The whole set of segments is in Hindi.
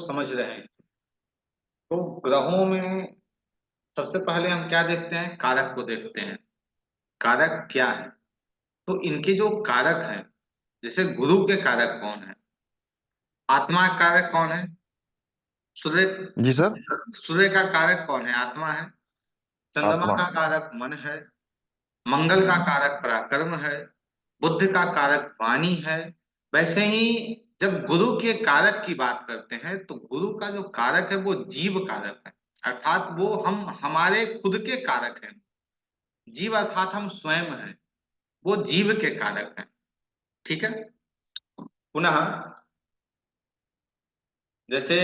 समझ रहे हैं। तो ग्रहों में सबसे पहले हम क्या देखते हैं? कारक को देखते हैं। कारक क्या है? तो इनके जो कारक हैं, जैसे गुरु के कारक कौन है? आत्मा का कारक कौन है? सूर्य। जी सर। सूर्य का कारक कौन है? आत्मा है। चंद्रमा आत्मा। का कारक मन है। मंगल का कारक पराक्रम है। बुद्ध का कारक वाणी है। वैसे ही जब गुरु के कारक की बात करते हैं तो गुरु का जो कारक है वो जीव कारक है। अर्थात वो हम हमारे खुद के कारक हैं। जीव अर्थात हम स्वयं हैं। वो जीव के कारक हैं। ठीक है। पुनः जैसे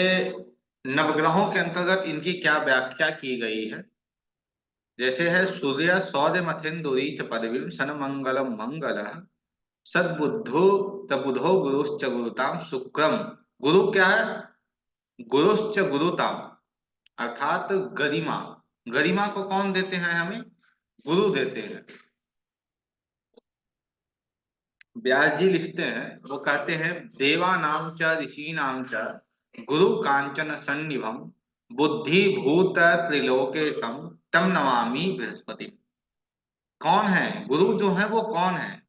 नवग्रहों के अंतर्गत इनकी क्या व्याख्या की गई है? जैसे है सूर्य सौर्य मथेन्दुरी च पदवीं सन मंगलम मंगल सद्बुद्धो तबुधो गुरुश्च गुरुताम शुक्रम। गुरु क्या है? गुरुश्च गुरुताम अर्थात गरिमा। गरिमा को कौन देते हैं हमें? गुरु देते हैं। व्यास जी लिखते हैं, वो कहते हैं देवा नाम च ऋषि नाम च गुरु कांचन सन्निभम बुद्धि भूत त्रिलोकेशम तम नमामि बृहस्पति। कौन है गुरु? जो है वो कौन है?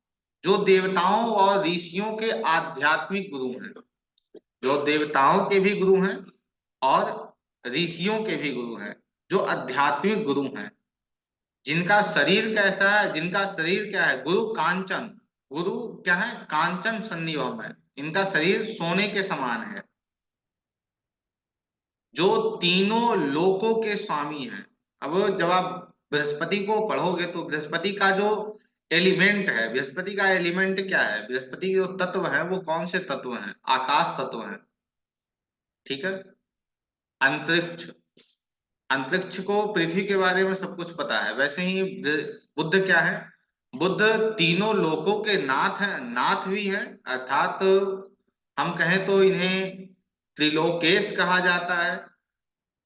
जो देवताओं और ऋषियों के आध्यात्मिक गुरु हैं। जो देवताओं के भी गुरु हैं और ऋषियों के भी गुरु हैं। जो आध्यात्मिक गुरु हैं। जिनका शरीर कैसा है? जिनका शरीर क्या है? गुरु कांचन। गुरु क्या है? कांचन सन्निभम है। इनका शरीर सोने के समान है। जो तीनों लोकों के स्वामी हैं। अब जब आप बृहस्पति को पढ़ोगे तो बृहस्पति का जो एलिमेंट है, बृहस्पति का एलिमेंट क्या है? बृहस्पति के जो तत्व है वो कौन से तत्व हैं? आकाश तत्व हैं। ठीक है। अंतरिक्ष। अंतरिक्ष को पृथ्वी के बारे में सब कुछ पता है। वैसे ही बुद्ध क्या है? बुद्ध तीनों लोकों के नाथ हैं। नाथ भी हैं अर्थात हम कहें तो इन्हें त्रिलोकेश कहा जाता है।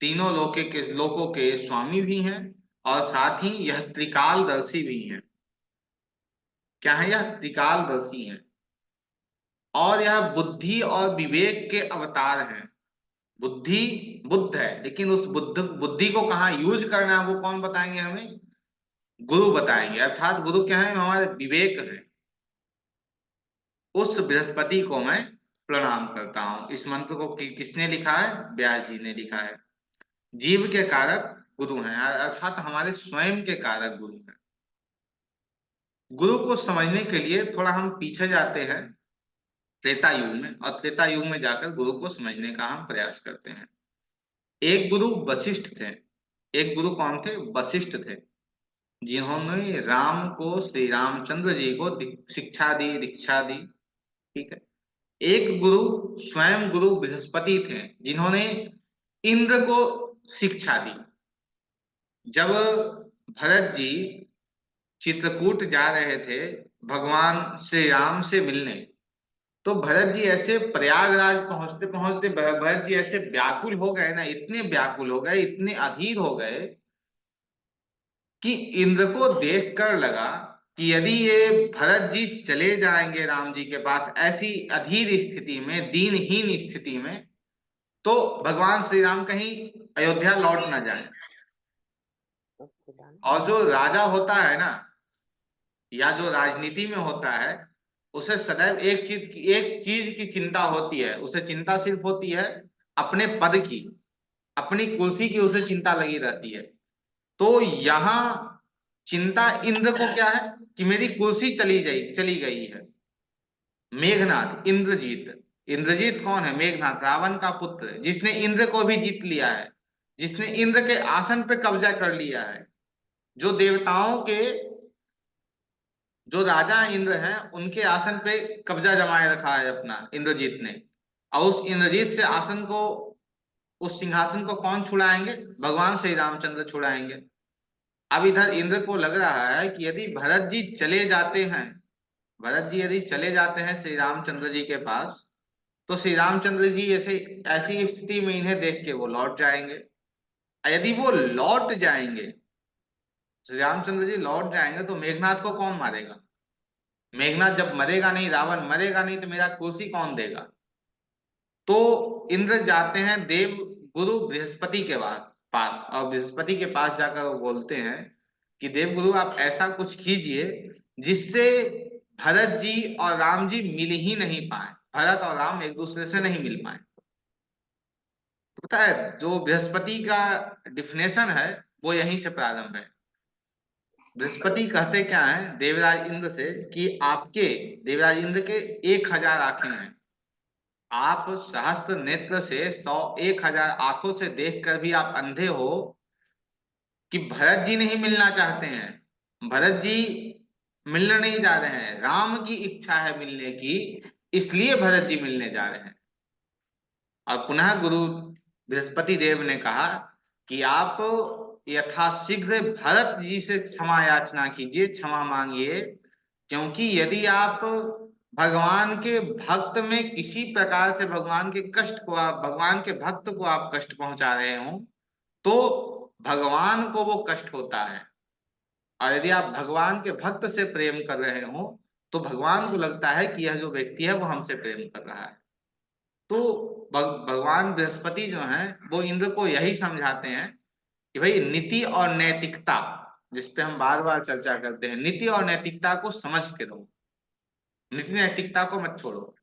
तीनों लोकों के स्वामी भी हैं। और साथ ही यह त्रिकालदर्शी भी हैं। क्या है? यह त्रिकालदर्शी हैं। और यह बुद्धि और विवेक के अवतार हैं। बुद्धि बुद्ध है, लेकिन उस बुद्धि को कहाँ यूज करना है वो कौन बताएंगे हमें? गुरु बताएंगे। अर्थात गुरु क्या है? हमारे विवेक है। उस बृहस्पति को मैं प्रणाम करता हूं। इस मंत्र को किसने लिखा है? व्यास जी ने लिखा है। जीव के कारक गुरु हैं अर्थात हमारे स्वयं के कारक गुरु हैं। गुरु को समझने के लिए थोड़ा हम पीछे जाते हैं त्रेता युग में, और त्रेता युग में जाकर गुरु को समझने का हम प्रयास करते हैं। एक गुरु वशिष्ठ थे। एक गुरु कौन थे? वशिष्ठ थे। जिन्होंने राम को, श्री रामचंद्र जी को शिक्षा दी, दीक्षा दी। ठीक है। एक गुरु स्वयं गुरु बृहस्पति थे, जिन्होंने इंद्र को शिक्षा दी। जब भरत जी चित्रकूट जा रहे थे भगवान श्री राम से मिलने, तो भरत जी ऐसे प्रयागराज पहुंचते पहुंचते भरत जी ऐसे व्याकुल हो गए ना, इतने व्याकुल हो गए, इतने अधीर हो गए कि इंद्र को देखकर लगा कि यदि ये भरत जी चले जाएंगे राम जी के पास ऐसी अधीर स्थिति में, दीनहीन स्थिति में, तो भगवान श्री राम कहीं अयोध्या लौट ना जाए। और जो राजा होता है ना, या जो राजनीति में होता है, उसे सदैव एक चीज की चिंता होती है। उसे चिंता सिर्फ होती है अपने पद की, अपनी कुर्सी की उसे चिंता लगी रहती है। तो यहाँ चिंता इंद्र को क्या है? कि मेरी कुर्सी चली गई है। मेघनाथ, इंद्रजीत। इंद्रजीत कौन है? मेघनाथ, रावण का पुत्र, जिसने इंद्र को भी जीत लिया है, जिसने इंद्र के आसन पे कब्जा कर लिया है। जो देवताओं के जो राजा इंद्र हैं उनके आसन पे कब्जा जमाए रखा है अपना इंद्रजीत ने। और उस इंद्रजीत से आसन को, उस सिंहासन को कौन छुड़ाएंगे? भगवान श्री रामचंद्र छुड़ाएंगे। अब इधर इंद्र को लग रहा है कि यदि भरत जी चले जाते हैं, भरत जी यदि चले जाते हैं श्री रामचंद्र जी के पास, तो श्री रामचंद्र जी ऐसे ऐसी स्थिति में इन्हें देख के वो लौट जाएंगे। यदि वो लौट जाएंगे, श्री रामचंद्र जी लौट जाएंगे, तो मेघनाथ को कौन मारेगा? मेघनाथ जब मरेगा नहीं, रावण मरेगा नहीं, तो मेरा कुर्सी कौन देगा? तो इंद्र जाते हैं देव गुरु बृहस्पति के पास, और बृहस्पति के पास जाकर वो बोलते हैं कि देवगुरु आप ऐसा कुछ कीजिए जिससे भरत जी और राम जी मिल ही नहीं पाए, भरत और राम एक दूसरे से नहीं मिल पाए। तो पता है जो बृहस्पति का डिफिनेशन है वो यहीं से प्रारंभ है। बृहस्पति कहते क्या है देवराज इंद्र से कि आपके, देवराज इंद्र के 1000 आंखें हैं, आप सहस्त्र नेत्र से 1000 आंखों से देखकर भी आप अंधे हो कि भरत जी नहीं मिलना चाहते हैं, भरत जी मिलने नहीं जा रहे हैं, राम की इच्छा है मिलने की, इसलिए भरत जी मिलने जा रहे हैं। और पुनः गुरु बृहस्पति देव ने कहा कि आप यथाशीघ्र भरत जी से क्षमा याचना कीजिए, क्षमा मांगिए, क्योंकि यदि आप भगवान के भक्त में किसी प्रकार से भगवान के कष्ट को आप, भगवान के भक्त को आप कष्ट पहुंचा रहे हो तो भगवान को वो कष्ट होता है। और यदि आप भगवान के भक्त से प्रेम कर रहे हो तो भगवान को लगता है कि यह जो व्यक्ति है वो हमसे प्रेम कर रहा है। तो भगवान बृहस्पति जो हैं वो इंद्र को यही समझाते हैं कि भाई नीति और नैतिकता, जिस पे हम बार बार चर्चा करते हैं, नीति और नैतिकता को समझ के रहो, नीति नैतिकता को मत छोड़ो।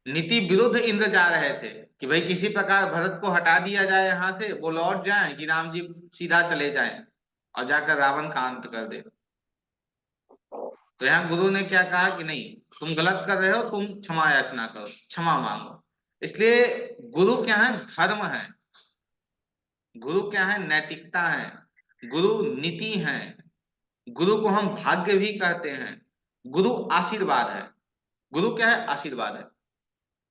नीति विरुद्ध इंद्र जा रहे थे कि भाई किसी प्रकार भरत को हटा दिया जाए, यहाँ से वो लौट जाएं कि राम जी सीधा चले जाएं और जाकर रावण का अंत कर दे। तो यहाँ गुरु ने क्या कहा कि नहीं, तुम गलत कर रहे हो, तुम क्षमा याचना करो, क्षमा मांगो। इसलिए गुरु क्या है, धर्म है, गुरु क्या है, नैतिकता है, गुरु नीति है, गुरु को हम भाग्य भी कहते हैं, गुरु आशीर्वाद है। गुरु क्या है, आशीर्वाद है।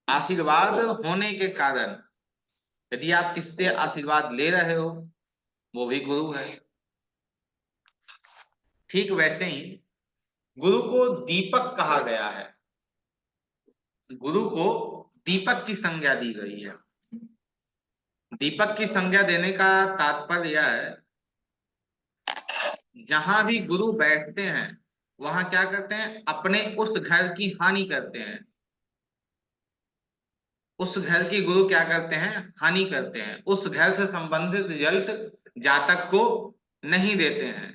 आशीर्वाद होने के कारण यदि आप किससे आशीर्वाद ले रहे हो वो भी गुरु है। ठीक वैसे ही गुरु को दीपक कहा गया है, गुरु को दीपक की संज्ञा दी गई है। दीपक की संज्ञा देने का तात्पर्य यह है, जहां भी गुरु बैठते हैं वहां क्या करते हैं, अपने उस घर की हानि करते हैं, उस घर की गुरु क्या करते हैं, हानि करते हैं, उस घर से संबंधित रिजल्ट जातक को नहीं देते हैं।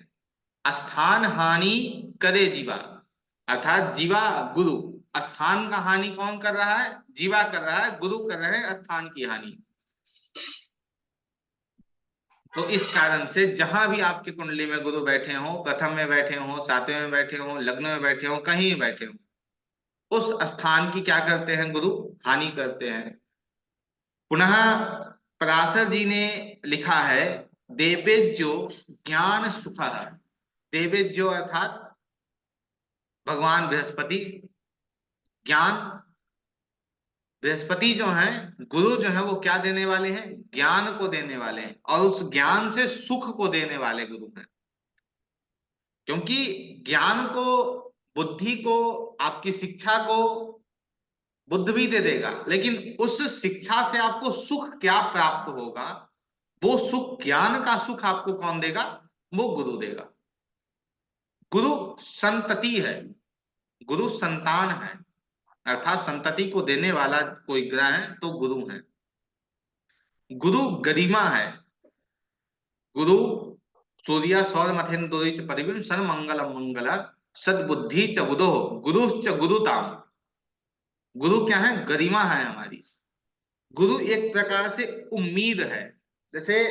स्थान हानि करे जीवा, अर्थात जीवा गुरु, स्थान का हानि कौन कर रहा है, जीवा कर रहा है, गुरु कर रहे हैं स्थान की हानि। तो इस कारण से जहां भी आपकी कुंडली में गुरु बैठे हो, प्रथम में बैठे हो, सातवें में बैठे हो, लग्न में बैठे हो, कहीं भी बैठे हो, उस स्थान की क्या करते हैं गुरु, हानि करते हैं। पुनः पराशर जी ने लिखा है देवेज्यो ज्ञान सुखद, देवेज्यो अर्थात भगवान बृहस्पति, ज्ञान, बृहस्पति जो है गुरु जो है वो क्या देने वाले हैं, ज्ञान को देने वाले हैं, और उस ज्ञान से सुख को देने वाले गुरु हैं। क्योंकि ज्ञान को, बुद्धि को, आपकी शिक्षा को बुद्ध भी दे देगा, लेकिन उस शिक्षा से आपको सुख क्या प्राप्त होगा, वो सुख, ज्ञान का सुख आपको कौन देगा, वो गुरु देगा। गुरु संतति है, गुरु संतान है, अर्थात संतति को देने वाला कोई ग्रह है तो गुरु है। गुरु गरिमा है, गुरु सूर्य सौर मथेन्द्रोच परिवीर सन मंगल मंगल सद्बुद्धि च बुधो गुरुश्च गुरुताम। गुरु क्या है, गरिमा है हमारी। गुरु एक प्रकार से उम्मीद है। जैसे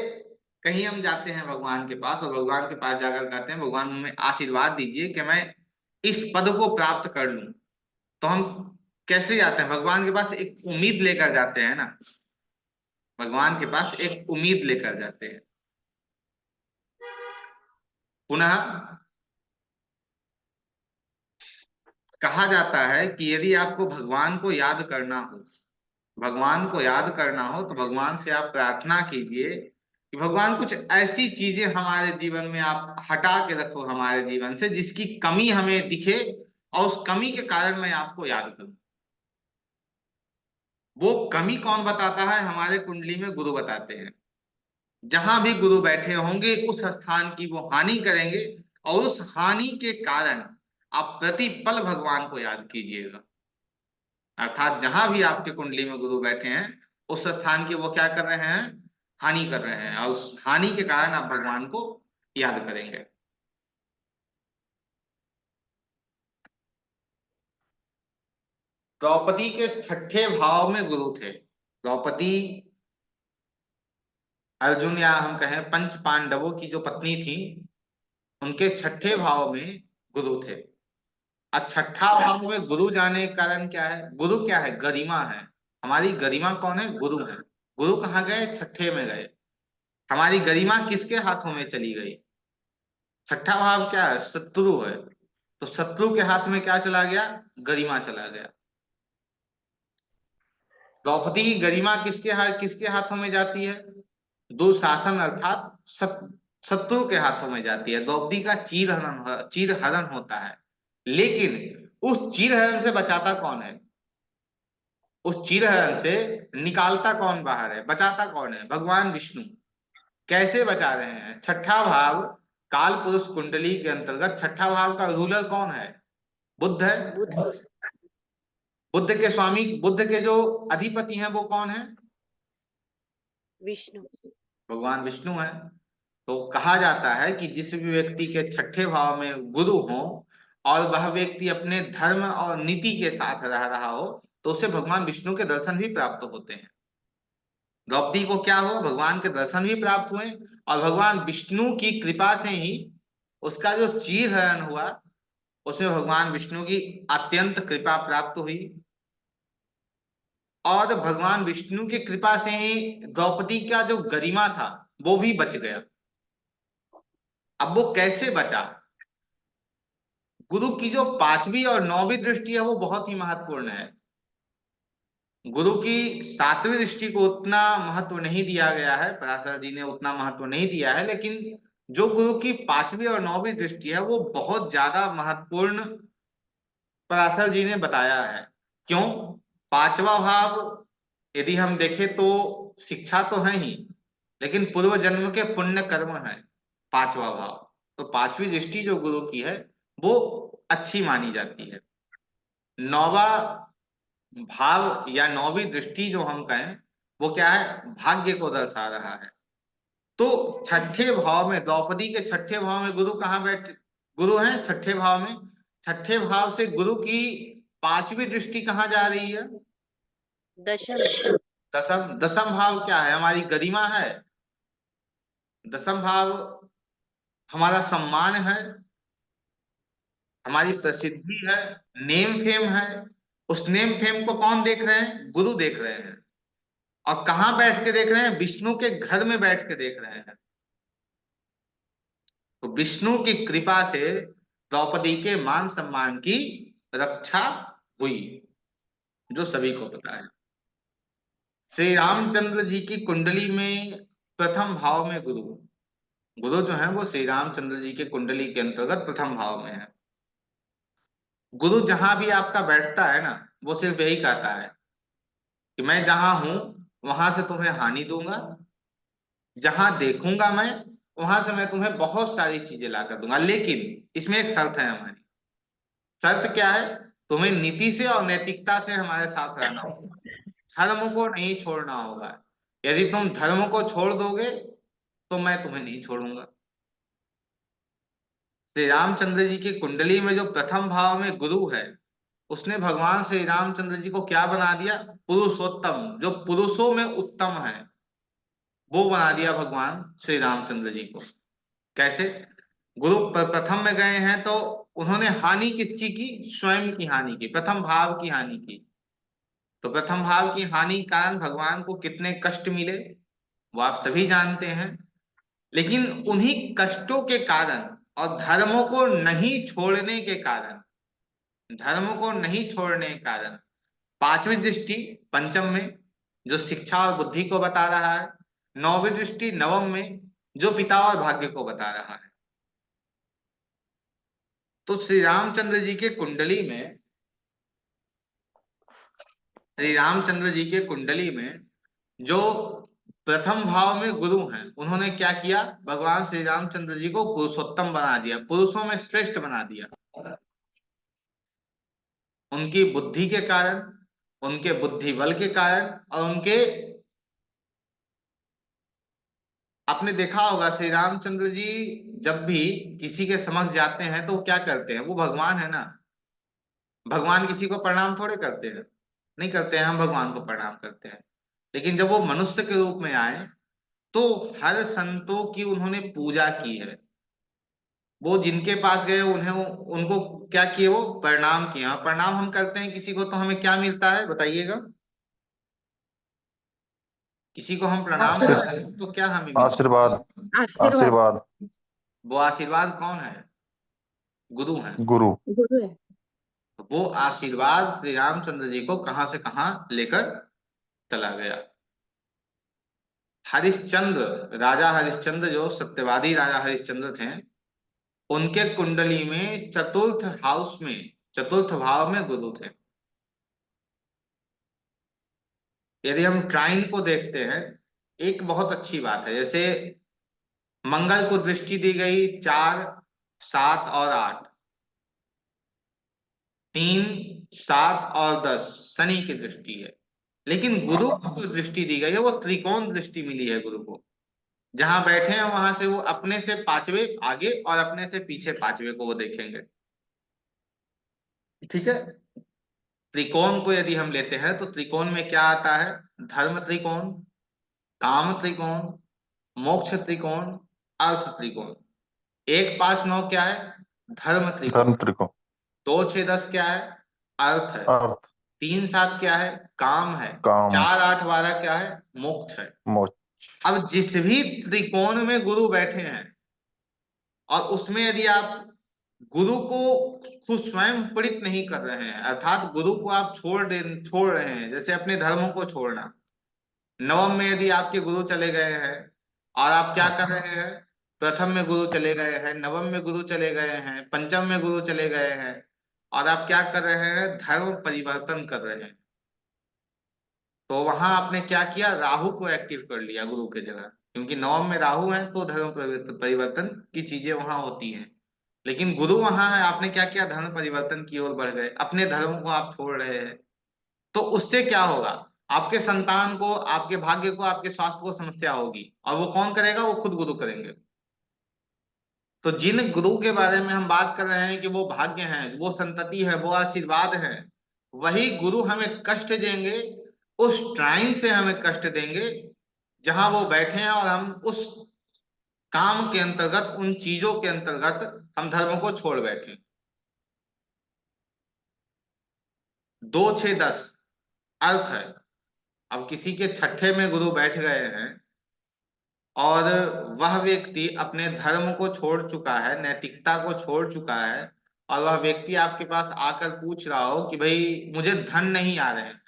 कहीं हम जाते हैं भगवान के पास और भगवान के पास जाकर कहते हैं भगवान हमें आशीर्वाद दीजिए कि मैं इस पद को प्राप्त कर लूं, तो हम कैसे जाते हैं भगवान के पास, एक उम्मीद लेकर जाते हैं ना, भगवान के पास एक उम्मीद लेकर जाते हैं। पुनः कहा जाता है कि यदि आपको भगवान को याद करना हो, भगवान को याद करना हो तो भगवान से आप प्रार्थना कीजिए कि भगवान कुछ ऐसी चीजें हमारे जीवन में आप हटा के रखो हमारे जीवन से जिसकी कमी हमें दिखे, और उस कमी के कारण मैं आपको याद करूं। वो कमी कौन बताता है, हमारे कुंडली में गुरु बताते हैं। जहां भी गुरु बैठे होंगे उस स्थान की वो हानि करेंगे, और उस हानि के कारण आप प्रतिपल भगवान को याद कीजिएगा। अर्थात जहां भी आपके कुंडली में गुरु बैठे हैं उस स्थान की वो क्या कर रहे हैं, हानि कर रहे हैं, और उस हानि के कारण आप भगवान को याद करेंगे। द्रौपदी के छठे भाव में गुरु थे। द्रौपदी अर्जुन या हम कहें पंच पांडवों की जो पत्नी थी, उनके छठे भाव में गुरु थे। अब छठा भाव में गुरु जाने के कारण क्या है, गुरु क्या है, गरिमा है। हमारी गरिमा कौन है, गुरु है। गुरु कहाँ गए, छठे में गए। हमारी गरिमा किसके हाथों में चली गई, छठा भाव क्या है, शत्रु है, तो शत्रु के हाथ में क्या चला गया, गरिमा चला गया। द्रौपदी की गरिमा किसके हाथों में जाती है, दुशासन अर्थात शत्रु के हाथों में जाती है। द्रौपदी का चीर हरण होता है, लेकिन उस चीर हरण से बचाता कौन है, उस चीर हरण से निकालता कौन बाहर है, बचाता कौन है, भगवान विष्णु। कैसे बचा रहे हैं, छठा भाव काल पुरुष कुंडली के अंतर्गत छठा भाव का रूलर कौन है, बुध है। बुध। बुद्ध के स्वामी, बुद्ध के जो अधिपति हैं वो कौन है, विष्णु, भगवान विष्णु है। तो कहा जाता है कि जिस भी व्यक्ति के छठे भाव में गुरु हो और वह व्यक्ति अपने धर्म और नीति के साथ रह रहा हो तो उसे भगवान विष्णु के दर्शन भी प्राप्त होते हैं। द्रौपदी को क्या हुआ, भगवान के दर्शन भी प्राप्त हुए, और भगवान विष्णु की कृपा से ही उसका जो चीर हरण हुआ उसमें भगवान विष्णु की अत्यंत कृपा प्राप्त हुई, और भगवान विष्णु की कृपा से ही द्रौपदी का जो गरिमा था वो भी बच गया। अब वो कैसे बचा, गुरु की जो पांचवी और नौवीं दृष्टि है वो बहुत ही महत्वपूर्ण है। गुरु की सातवीं दृष्टि को उतना महत्व नहीं दिया गया है, पराशर जी ने उतना महत्व नहीं दिया है, लेकिन जो गुरु की पांचवी और नौवीं दृष्टि है वो बहुत ज्यादा महत्वपूर्ण पराशर जी ने बताया है। क्यों, पांचवा भाव यदि हम देखें तो शिक्षा तो है ही, लेकिन पूर्व जन्म के पुण्य कर्म है पांचवा भाव। तो पांचवी दृष्टि जो गुरु की है वो अच्छी मानी जाती है। नौवा भाव या नौवीं दृष्टि जो हम कहें वो क्या है, भाग्य को दर्शा रहा है। तो छठे भाव में, द्रौपदी के छठे भाव में गुरु कहाँ बैठे, गुरु है छठे भाव में। छठे भाव से गुरु की पांचवी दृष्टि कहाँ जा रही है, दशम। दसम। दसम भाव क्या है, हमारी गरिमा है। दसम भाव हमारा सम्मान है, हमारी प्रसिद्धि है, नेम फेम है। उस नेम फेम को कौन देख रहे हैं, गुरु देख रहे हैं। और कहाँ बैठ के देख रहे हैं, विष्णु के घर में बैठ के देख रहे हैं। तो विष्णु की कृपा से द्रौपदी के मान सम्मान की रक्षा हुई, जो सभी को पता है। श्री रामचंद्र जी की कुंडली में प्रथम भाव में गुरु, गुरु जो है वो श्री रामचंद्र जी के कुंडली के अंतर्गत प्रथम भाव में है। गुरु जहां भी आपका बैठता है ना, वो सिर्फ यही कहता है कि मैं जहां हूं वहां से तुम्हें हानि दूंगा, जहां देखूंगा मैं वहां से मैं तुम्हें बहुत सारी चीजें ला कर दूंगा, लेकिन इसमें एक शर्त है हमारी। शर्त क्या है, तुम्हें नीति से और नैतिकता से हमारे साथ रहना होगा, धर्म को नहीं छोड़ना होगा। यदि तुम धर्म को छोड़ दोगे तो मैं तुम्हें नहीं छोड़ूंगा। श्री रामचंद्र जी की कुंडली में जो प्रथम भाव में गुरु है उसने भगवान श्री रामचंद्र जी को क्या बना दिया, पुरुषोत्तम, जो पुरुषों में उत्तम है वो बना दिया भगवान श्री रामचंद्र जी को। कैसे, गुरु प्रथम में गए हैं तो उन्होंने हानि किसकी की, स्वयं की हानि की, प्रथम भाव की हानि की। तो प्रथम भाव की हानि के कारण भगवान को कितने कष्ट मिले वो आप सभी जानते हैं। लेकिन उन्हीं कष्टों के कारण और धर्मों को नहीं छोड़ने के कारण, धर्म को नहीं छोड़ने के कारण पांचवी दृष्टि पंचम में जो शिक्षा और बुद्धि को बता रहा है, नौवीं दृष्टि नवम में जो पिता और भाग्य को बता रहा है। तो श्री रामचंद्र जी के कुंडली में, श्री रामचंद्र जी के कुंडली में जो प्रथम भाव में गुरु हैं उन्होंने क्या किया, भगवान श्री रामचंद्र जी को पुरुषोत्तम बना दिया, पुरुषों में श्रेष्ठ बना दिया। उनकी बुद्धि के कारण, उनके बुद्धि बल के कारण और उनके, आपने देखा होगा श्री रामचंद्र जी जब भी किसी के समक्ष जाते हैं तो वो क्या करते हैं, वो भगवान है ना, भगवान किसी को प्रणाम थोड़े करते हैं, नहीं करते हैं, हम भगवान को प्रणाम करते हैं। लेकिन जब वो मनुष्य के रूप में आए तो हर संतों की उन्होंने पूजा की है, वो जिनके पास गए उन्हें उनको क्या किए, वो प्रणाम किए। और प्रणाम हम करते हैं किसी को तो हमें क्या मिलता है बताइएगा, किसी को हम प्रणाम आशीर्वाद। करते हैं तो क्या हमें मिलता आशीर्वाद। आशीर्वाद। आशीर्वाद। है? वो आशीर्वाद कौन है, गुरु हैं। गुरु। गुरु है। वो आशीर्वाद श्री रामचंद्र जी को कहां से कहां लेकर चला गया। हरिश्चंद्र, राजा हरिश्चंद्र जो सत्यवादी राजा हरिश्चंद्र थे, उनके कुंडली में चतुर्थ हाउस में, चतुर्थ भाव में गुरु थे। यदि हम ट्राइन को देखते हैं, एक बहुत अच्छी बात है, जैसे मंगल को दृष्टि दी गई 4, 7 और 8, 3, 7 और 10 शनि की दृष्टि है। लेकिन गुरु को जो दृष्टि दी गई है वो त्रिकोण दृष्टि मिली है गुरु को। जहां बैठे हैं वहां से वो अपने से पांचवे आगे और अपने से पीछे पांचवे को वो देखेंगे। ठीक है, त्रिकोण को यदि हम लेते हैं तो त्रिकोण में क्या आता है, धर्म त्रिकोण, काम त्रिकोण, मोक्ष त्रिकोण, अर्थ त्रिकोण। 1, 5, 9 क्या है, धर्म त्रिकोण। धर्म त्रिकोण। 2, 6, 10 क्या है, अर्थ है। अर्थ। 3, 7 क्या है, काम है। काम। 4, 8, 12 क्या है, मोक्ष है। मोक्ष। अब जिस भी त्रिकोण में गुरु बैठे हैं और उसमें यदि आप गुरु को खुद स्वयं प्रीत नहीं कर रहे हैं, अर्थात गुरु को आप छोड़ रहे हैं, जैसे अपने धर्मों को छोड़ना। नवम में यदि आपके गुरु चले गए हैं और आप क्या कर रहे हैं, प्रथम में गुरु चले गए हैं, नवम में गुरु चले गए हैं, पंचम में गुरु चले गए हैं, और आप क्या कर रहे हैं, धर्म परिवर्तन कर रहे हैं, तो वहां आपने क्या किया, राहु को एक्टिव कर लिया गुरु के जगह। क्योंकि नवम में राहु है तो धर्म परिवर्तन की चीजें वहां होती हैं। लेकिन गुरु वहां है, आपने क्या किया, धर्म परिवर्तन की ओर बढ़ गए, अपने धर्म को आप छोड़ रहे हैं। तो उससे क्या होगा, आपके संतान को, आपके भाग्य को, आपके स्वास्थ्य को समस्या होगी। और वो कौन करेगा, वो खुद गुरु करेंगे। तो जिन गुरु के बारे में हम बात कर रहे हैं कि वो भाग्य हैं, वो संतति है, वो आशीर्वाद है, वही गुरु हमें कष्ट देंगे, उस टाइम से हमें कष्ट देंगे जहां वो बैठे हैं, और हम उस काम के अंतर्गत, उन चीजों के अंतर्गत हम धर्म को छोड़ बैठे। 2, 6, 10 अर्थ है। अब किसी के छठे में गुरु बैठ गए हैं और वह व्यक्ति अपने धर्म को छोड़ चुका है, नैतिकता को छोड़ चुका है, और वह व्यक्ति आपके पास आकर पूछ रहा हो कि भाई मुझे धन नहीं आ रहे हैं,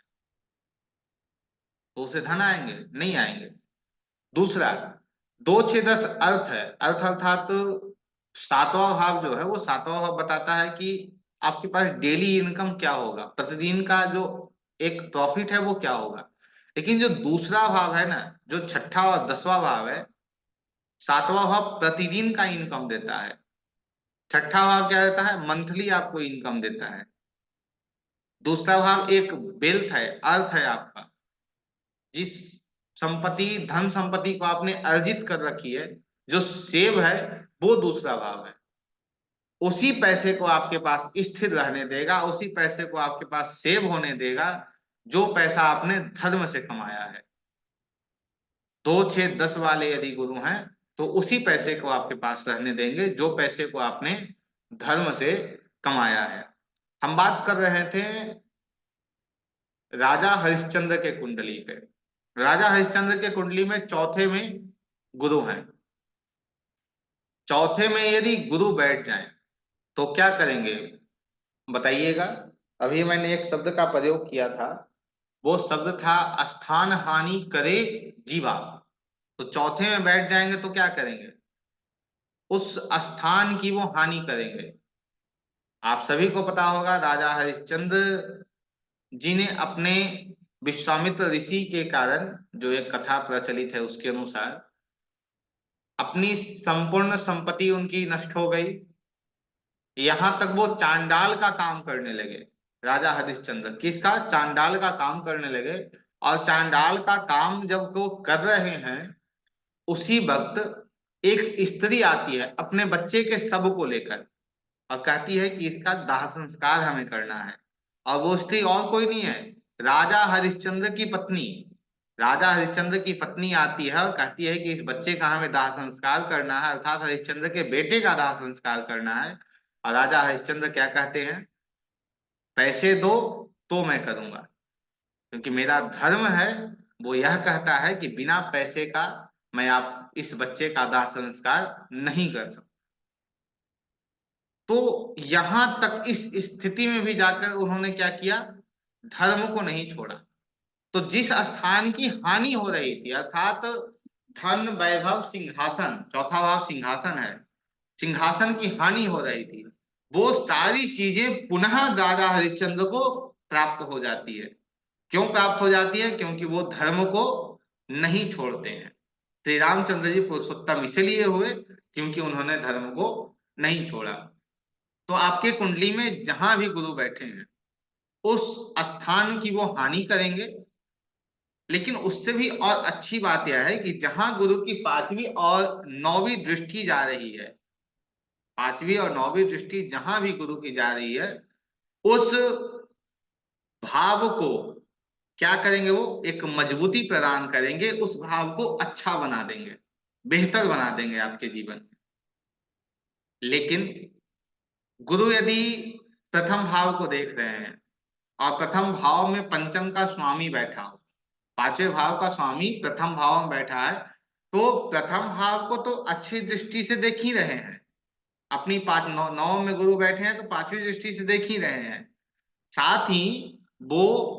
तो उसे धन आएंगे, नहीं आएंगे। दूसरा, 2, 6, 10 अर्थ है। अर्थ अर्थात सातवां भाव जो है, वो सातवां भाव बताता है कि आपके पास डेली इनकम क्या होगा, प्रतिदिन का जो एक प्रॉफिट है वो क्या होगा। लेकिन जो दूसरा भाव है ना, जो छठा और 10वां भाव है, सातवां भाव प्रतिदिन का इनकम देता है, छठा भाव क्या देता है, मंथली आपको इनकम देता है। दूसरा भाव एक वेल्थ है, अर्थ है आपका, जिस संपत्ति, धन संपत्ति को आपने अर्जित कर रखी है, जो सेव है, वो दूसरा भाव है। उसी पैसे को आपके पास स्थिर रहने देगा, उसी पैसे को आपके पास सेव होने देगा, जो पैसा आपने धर्म से कमाया है। 2, 6, 10 वाले यदि गुरु हैं तो उसी पैसे को आपके पास रहने देंगे, जो पैसे को आपने धर्म से कमाया है। हम बात कर रहे थे राजा हरिश्चंद्र के कुंडली पे। राजा हरिश्चंद्र के कुंडली में चौथे में गुरु हैं। चौथे में यदि गुरु बैठ जाएं तो क्या करेंगे बताइएगा। अभी मैंने एक शब्द का प्रयोग किया था, वो शब्द था स्थान हानि करे जीवा। तो चौथे में बैठ जाएंगे तो क्या करेंगे, उस स्थान की वो हानि करेंगे। आप सभी को पता होगा राजा हरिश्चंद्र जी ने अपने विश्वामित्र ऋषि के कारण, जो एक कथा प्रचलित है उसके अनुसार, अपनी संपूर्ण संपत्ति उनकी नष्ट हो गई, यहां तक वो चांडाल का काम करने लगे। राजा हरिश्चंद्र किसका, चांडाल का काम करने लगे। और चांडाल का काम जब वो कर रहे हैं, उसी वक्त एक स्त्री आती है अपने बच्चे के शव को लेकर और कहती है कि इसका दाह संस्कार हमें करना है। और वो स्त्री और कोई नहीं है, राजा हरिश्चंद्र की पत्नी। राजा हरिश्चंद्र की पत्नी आती है और कहती है कि इस बच्चे का हमें दाह संस्कार करना है, अर्थात हरिश्चंद्र के बेटे का दाह संस्कार करना है। और राजा हरिश्चंद्र क्या कहते हैं, पैसे दो तो मैं करूंगा, क्योंकि मेरा धर्म है वो यह कहता है कि बिना पैसे का मैं आप इस बच्चे का दाह संस्कार नहीं कर सकता। तो यहां तक इस स्थिति में भी जाकर उन्होंने क्या किया, धर्म को नहीं छोड़ा। तो जिस स्थान की हानि हो रही थी, अर्थात धन वैभव सिंहासन, चौथा भाव सिंहासन है, सिंहासन की हानि हो रही थी, वो सारी चीजें पुनः राजा हरिश्चंद्र को प्राप्त हो जाती है। क्यों प्राप्त हो जाती है, क्योंकि वो धर्म को नहीं छोड़ते हैं। श्री रामचंद्र जी पुरुषोत्तम इसलिए हुए क्योंकि उन्होंने धर्म को नहीं छोड़ा। तो आपके कुंडली में जहां भी गुरु बैठे हैं, उस स्थान की वो हानि करेंगे। लेकिन उससे भी और अच्छी बात यह है कि जहां गुरु की पांचवी और नौवीं दृष्टि जा रही है, पांचवी और नौवीं दृष्टि जहां भी गुरु की जा रही है, उस भाव को क्या करेंगे, वो एक मजबूती प्रदान करेंगे, उस भाव को अच्छा बना देंगे, बेहतर बना देंगे आपके जीवन में। लेकिन गुरु यदि प्रथम भाव को देख रहे हैं और प्रथम भाव में पंचम का स्वामी बैठा हो, पांचवें भाव का स्वामी प्रथम भाव में बैठा है, तो प्रथम भाव को तो अच्छी दृष्टि से देख ही रहे हैं। अपनी पांच नौ में गुरु बैठे हैं तो पांचवी दृष्टि से देख ही रहे हैं। साथ ही वो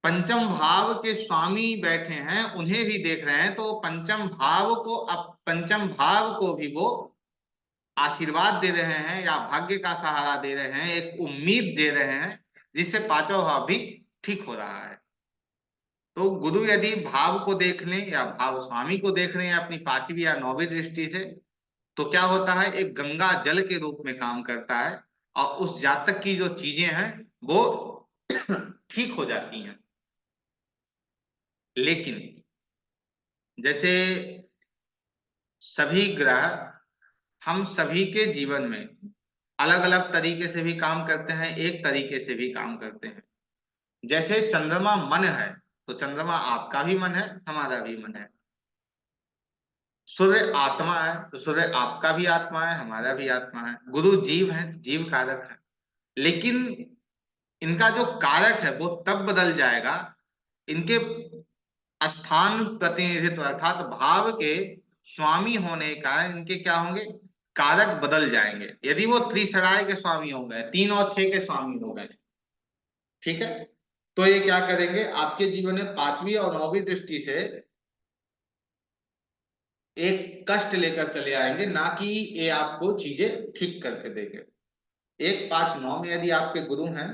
पंचम भाव के स्वामी बैठे हैं, उन्हें भी देख रहे हैं, तो पंचम भाव को, अब पंचम भाव को भी वो आशीर्वाद दे रहे हैं या भाग्य का सहारा दे रहे हैं, एक उम्मीद दे रहे हैं, जिससे पांचवा भाव भी ठीक हो रहा है। तो गुरु यदि भाव को देख लें या भाव स्वामी को देख लें अपनी पांचवी या नौवीं दृष्टि से, तो क्या होता है, एक गंगा जल के रूप में काम करता है और उस जातक की जो चीजें हैं वो ठीक हो जाती हैं। लेकिन जैसे सभी ग्रह हम सभी के जीवन में अलग अलग तरीके से भी काम करते हैं, एक तरीके से भी काम करते हैं। जैसे चंद्रमा मन है, तो चंद्रमा आपका भी मन है, हमारा भी मन है। सूर्य आत्मा है, तो सूर्य आपका भी आत्मा है, हमारा भी आत्मा है। गुरु जीव है, जीव कारक है। लेकिन इनका जो कारक है वो तब बदल जाएगा, इनके स्थान प्रतिनिधित्व अर्थात भाव के स्वामी होने का इनके क्या होंगे, कारक बदल जाएंगे। यदि वो त्रिसराय के स्वामी हो गए, 3 और 6 के स्वामी हो गए, ठीक है, तो ये क्या करेंगे, आपके जीवन में पांचवी और नौवीं दृष्टि से एक कष्ट लेकर चले आएंगे, ना कि ये आपको चीजें ठीक करके देंगे। 1 5 9 में यदि आपके गुरु हैं,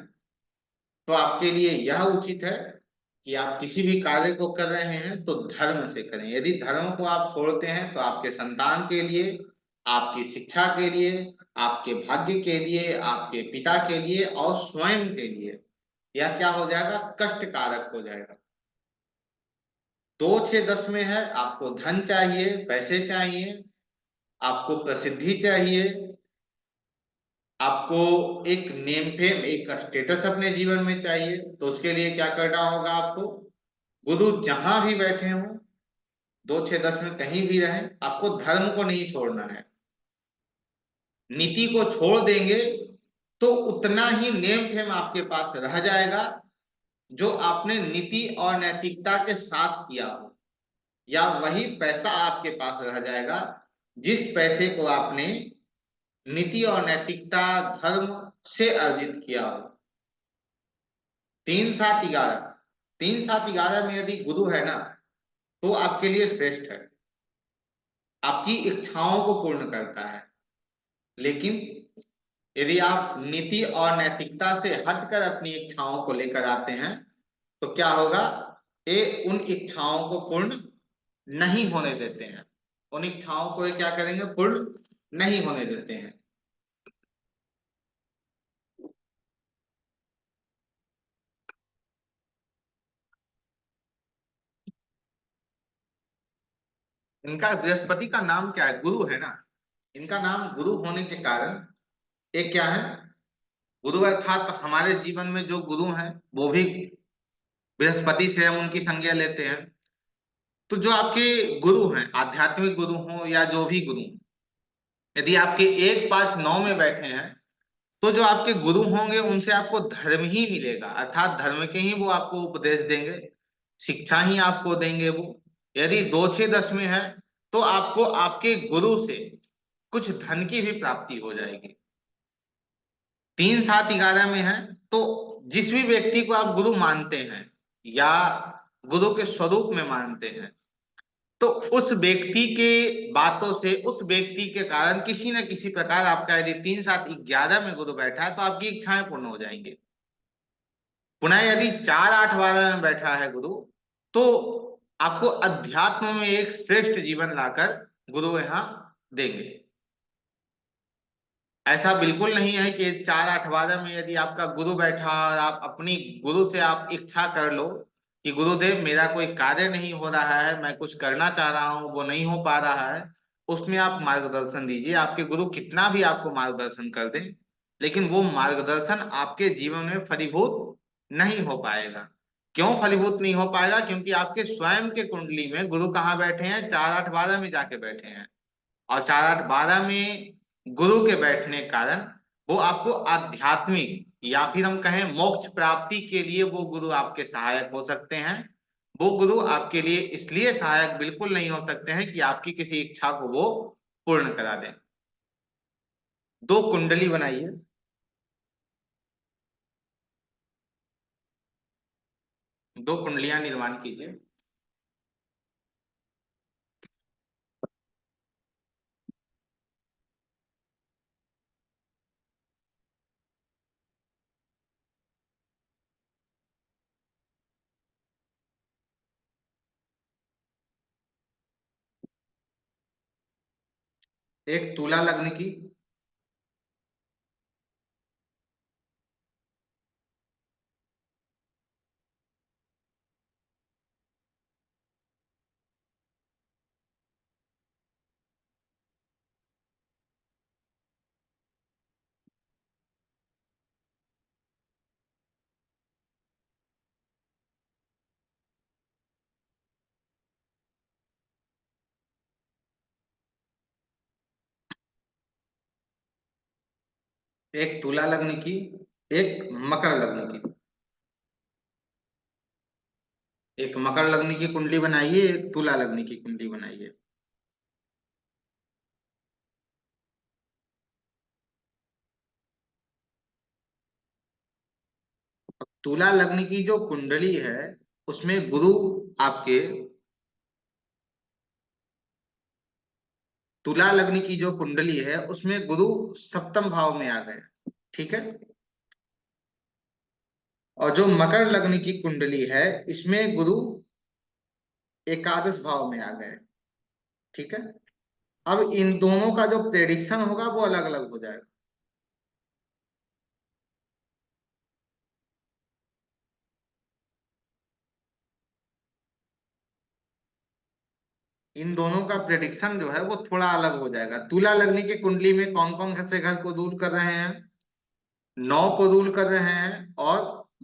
तो आपके लिए यह उचित है कि आप किसी भी कार्य को कर रहे हैं तो धर्म से करें। यदि धर्म को आप छोड़ते हैं तो आपके संतान के लिए, आपकी शिक्षा के लिए, आपके भाग्य के लिए, आपके पिता के लिए और स्वयं के लिए यह क्या हो जाएगा, कष्ट कारक हो जाएगा। 2 6 10 में है, आपको धन चाहिए, पैसे चाहिए, आपको प्रसिद्धि चाहिए, आपको एक नेम फेम, एक स्टेटस अपने जीवन में चाहिए, तो उसके लिए क्या करना होगा आपको, गुरु जहां भी बैठे हों, 2 6 10 में कहीं भी रहें, आपको धर्म को नहीं छोड़ना है। नीति को छोड़ देंगे तो उतना ही नेम फेम आपके पास रह जाएगा जो आपने नीति और नैतिकता के साथ किया हो, या वही पैसा आपके पास रह जाएगा जिस पैसे को आपने नीति और नैतिकता, धर्म से अर्जित किया हो। 3 7 11, 3 7 11 में यदि गुरु है ना, तो आपके लिए श्रेष्ठ है, आपकी इच्छाओं को पूर्ण करता है। लेकिन यदि आप नीति और नैतिकता से हटकर अपनी इच्छाओं को लेकर आते हैं, तो क्या होगा, ये उन इच्छाओं को पूर्ण नहीं होने देते हैं, उन इच्छाओं को ये क्या करेंगे, पूर्ण नहीं होने देते हैं। इनका बृहस्पति का नाम क्या है? गुरु है ना। इनका नाम गुरु होने के कारण एक क्या है, गुरु अर्थात हमारे जीवन में जो गुरु हैं वो भी बृहस्पति से हम उनकी संज्ञा लेते हैं। तो जो आपके गुरु हैं, आध्यात्मिक गुरु हो या जो भी गुरु हों, यदि आपके 1 5 9 में बैठे हैं तो जो आपके गुरु होंगे उनसे आपको धर्म ही मिलेगा, अर्थात धर्म के ही वो आपको उपदेश देंगे, शिक्षा ही आपको देंगे वो। यदि 2 6 10 में है तो आपको आपके गुरु से कुछ धन की भी प्राप्ति हो जाएगी। 3 7 11 में है तो जिस भी व्यक्ति को आप गुरु मानते हैं या गुरु के स्वरूप में मानते हैं, तो उस व्यक्ति के बातों से, उस व्यक्ति के कारण किसी न किसी प्रकार आपका यदि 3 7 11 में गुरु बैठा है तो आपकी इच्छाएं पूर्ण हो जाएंगी। पुनः यदि 4 8 12 में बैठा है गुरु, तो आपको अध्यात्म में एक श्रेष्ठ जीवन लाकर गुरु यहाँ देंगे। ऐसा बिल्कुल नहीं है कि 4 8 12 में यदि आपका गुरु बैठा और आप अपनी गुरु से आप इच्छा कर लो कि गुरुदेव मेरा कोई कार्य नहीं हो रहा है, मैं कुछ करना चाह रहा हूं वो नहीं हो पा रहा है, उसमें आप मार्गदर्शन दीजिए। आपके गुरु कितना भी आपको मार्गदर्शन कर दें, लेकिन वो मार्गदर्शन आपके जीवन में फलीभूत नहीं हो पाएगा। क्यों फलीभूत नहीं हो पाएगा? क्योंकि आपके स्वयं के कुंडली में गुरु कहाँ बैठे हैं? 4 8 12 में जाके बैठे हैं। और 4 8 12 में गुरु के बैठने के कारण वो आपको आध्यात्मिक या फिर हम कहें मोक्ष प्राप्ति के लिए वो गुरु आपके सहायक हो सकते हैं। वो गुरु आपके लिए इसलिए सहायक बिल्कुल नहीं हो सकते हैं कि आपकी किसी इच्छा को वो पूर्ण करा दें। 2 कुंडली बनाइए। 2 कुंडलियां निर्माण कीजिए। एक तुला लग्न की, एक तुला लग्न की, एक मकर लग्न की। एक मकर लग्न की कुंडली बनाइए, एक तुला लग्न की कुंडली बनाइए। तुला लग्न की जो कुंडली है उसमें गुरु आपके, तुला लग्न की जो कुंडली है उसमें गुरु सप्तम भाव में आ गए। ठीक है। और जो मकर लग्न की कुंडली है इसमें गुरु एकादश भाव में आ गए। ठीक है। अब इन दोनों का जो प्रेडिक्शन होगा वो अलग अलग हो जाएगा। इन दोनों का प्रेडिक्शन जो है वो थोड़ा अलग हो जाएगा। तुला लग्न की कुंडली में कौन कौन से घर को दूर कर रहे हैं? 9 को दूर कर रहे हैं और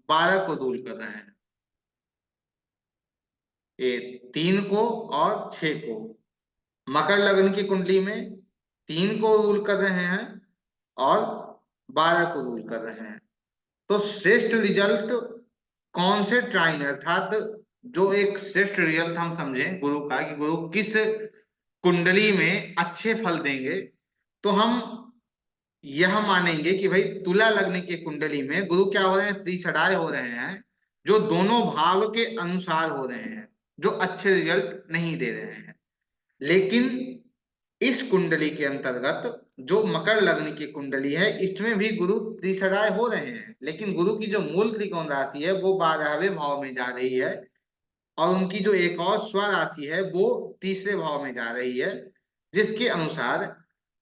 12 को दूर कर रहे हैं। ये 3 को और 6 को। मकर लग्न की कुंडली में 3 को रूल कर रहे हैं और 12 को रूल कर रहे हैं। तो श्रेष्ठ रिजल्ट कौन से ट्राइन अर्थात जो एक श्रेष्ठ रिजल्ट हम समझें गुरु का कि गुरु किस कुंडली में अच्छे फल देंगे, तो हम यह मानेंगे कि भाई तुला लग्न की कुंडली में गुरु क्या हो रहे हैं? त्रिसराय हो रहे हैं, जो दोनों भाव के अनुसार हो रहे हैं, जो अच्छे रिजल्ट नहीं दे रहे हैं। लेकिन इस कुंडली के अंतर्गत जो मकर लग्न की कुंडली है इसमें भी गुरु त्रिसराय हो रहे हैं, लेकिन गुरु की जो मूल त्रिकोण राशि है वो 12वें भाव में जा रही है और उनकी जो एक और स्व राशि है वो तीसरे भाव में जा रही है, जिसके अनुसार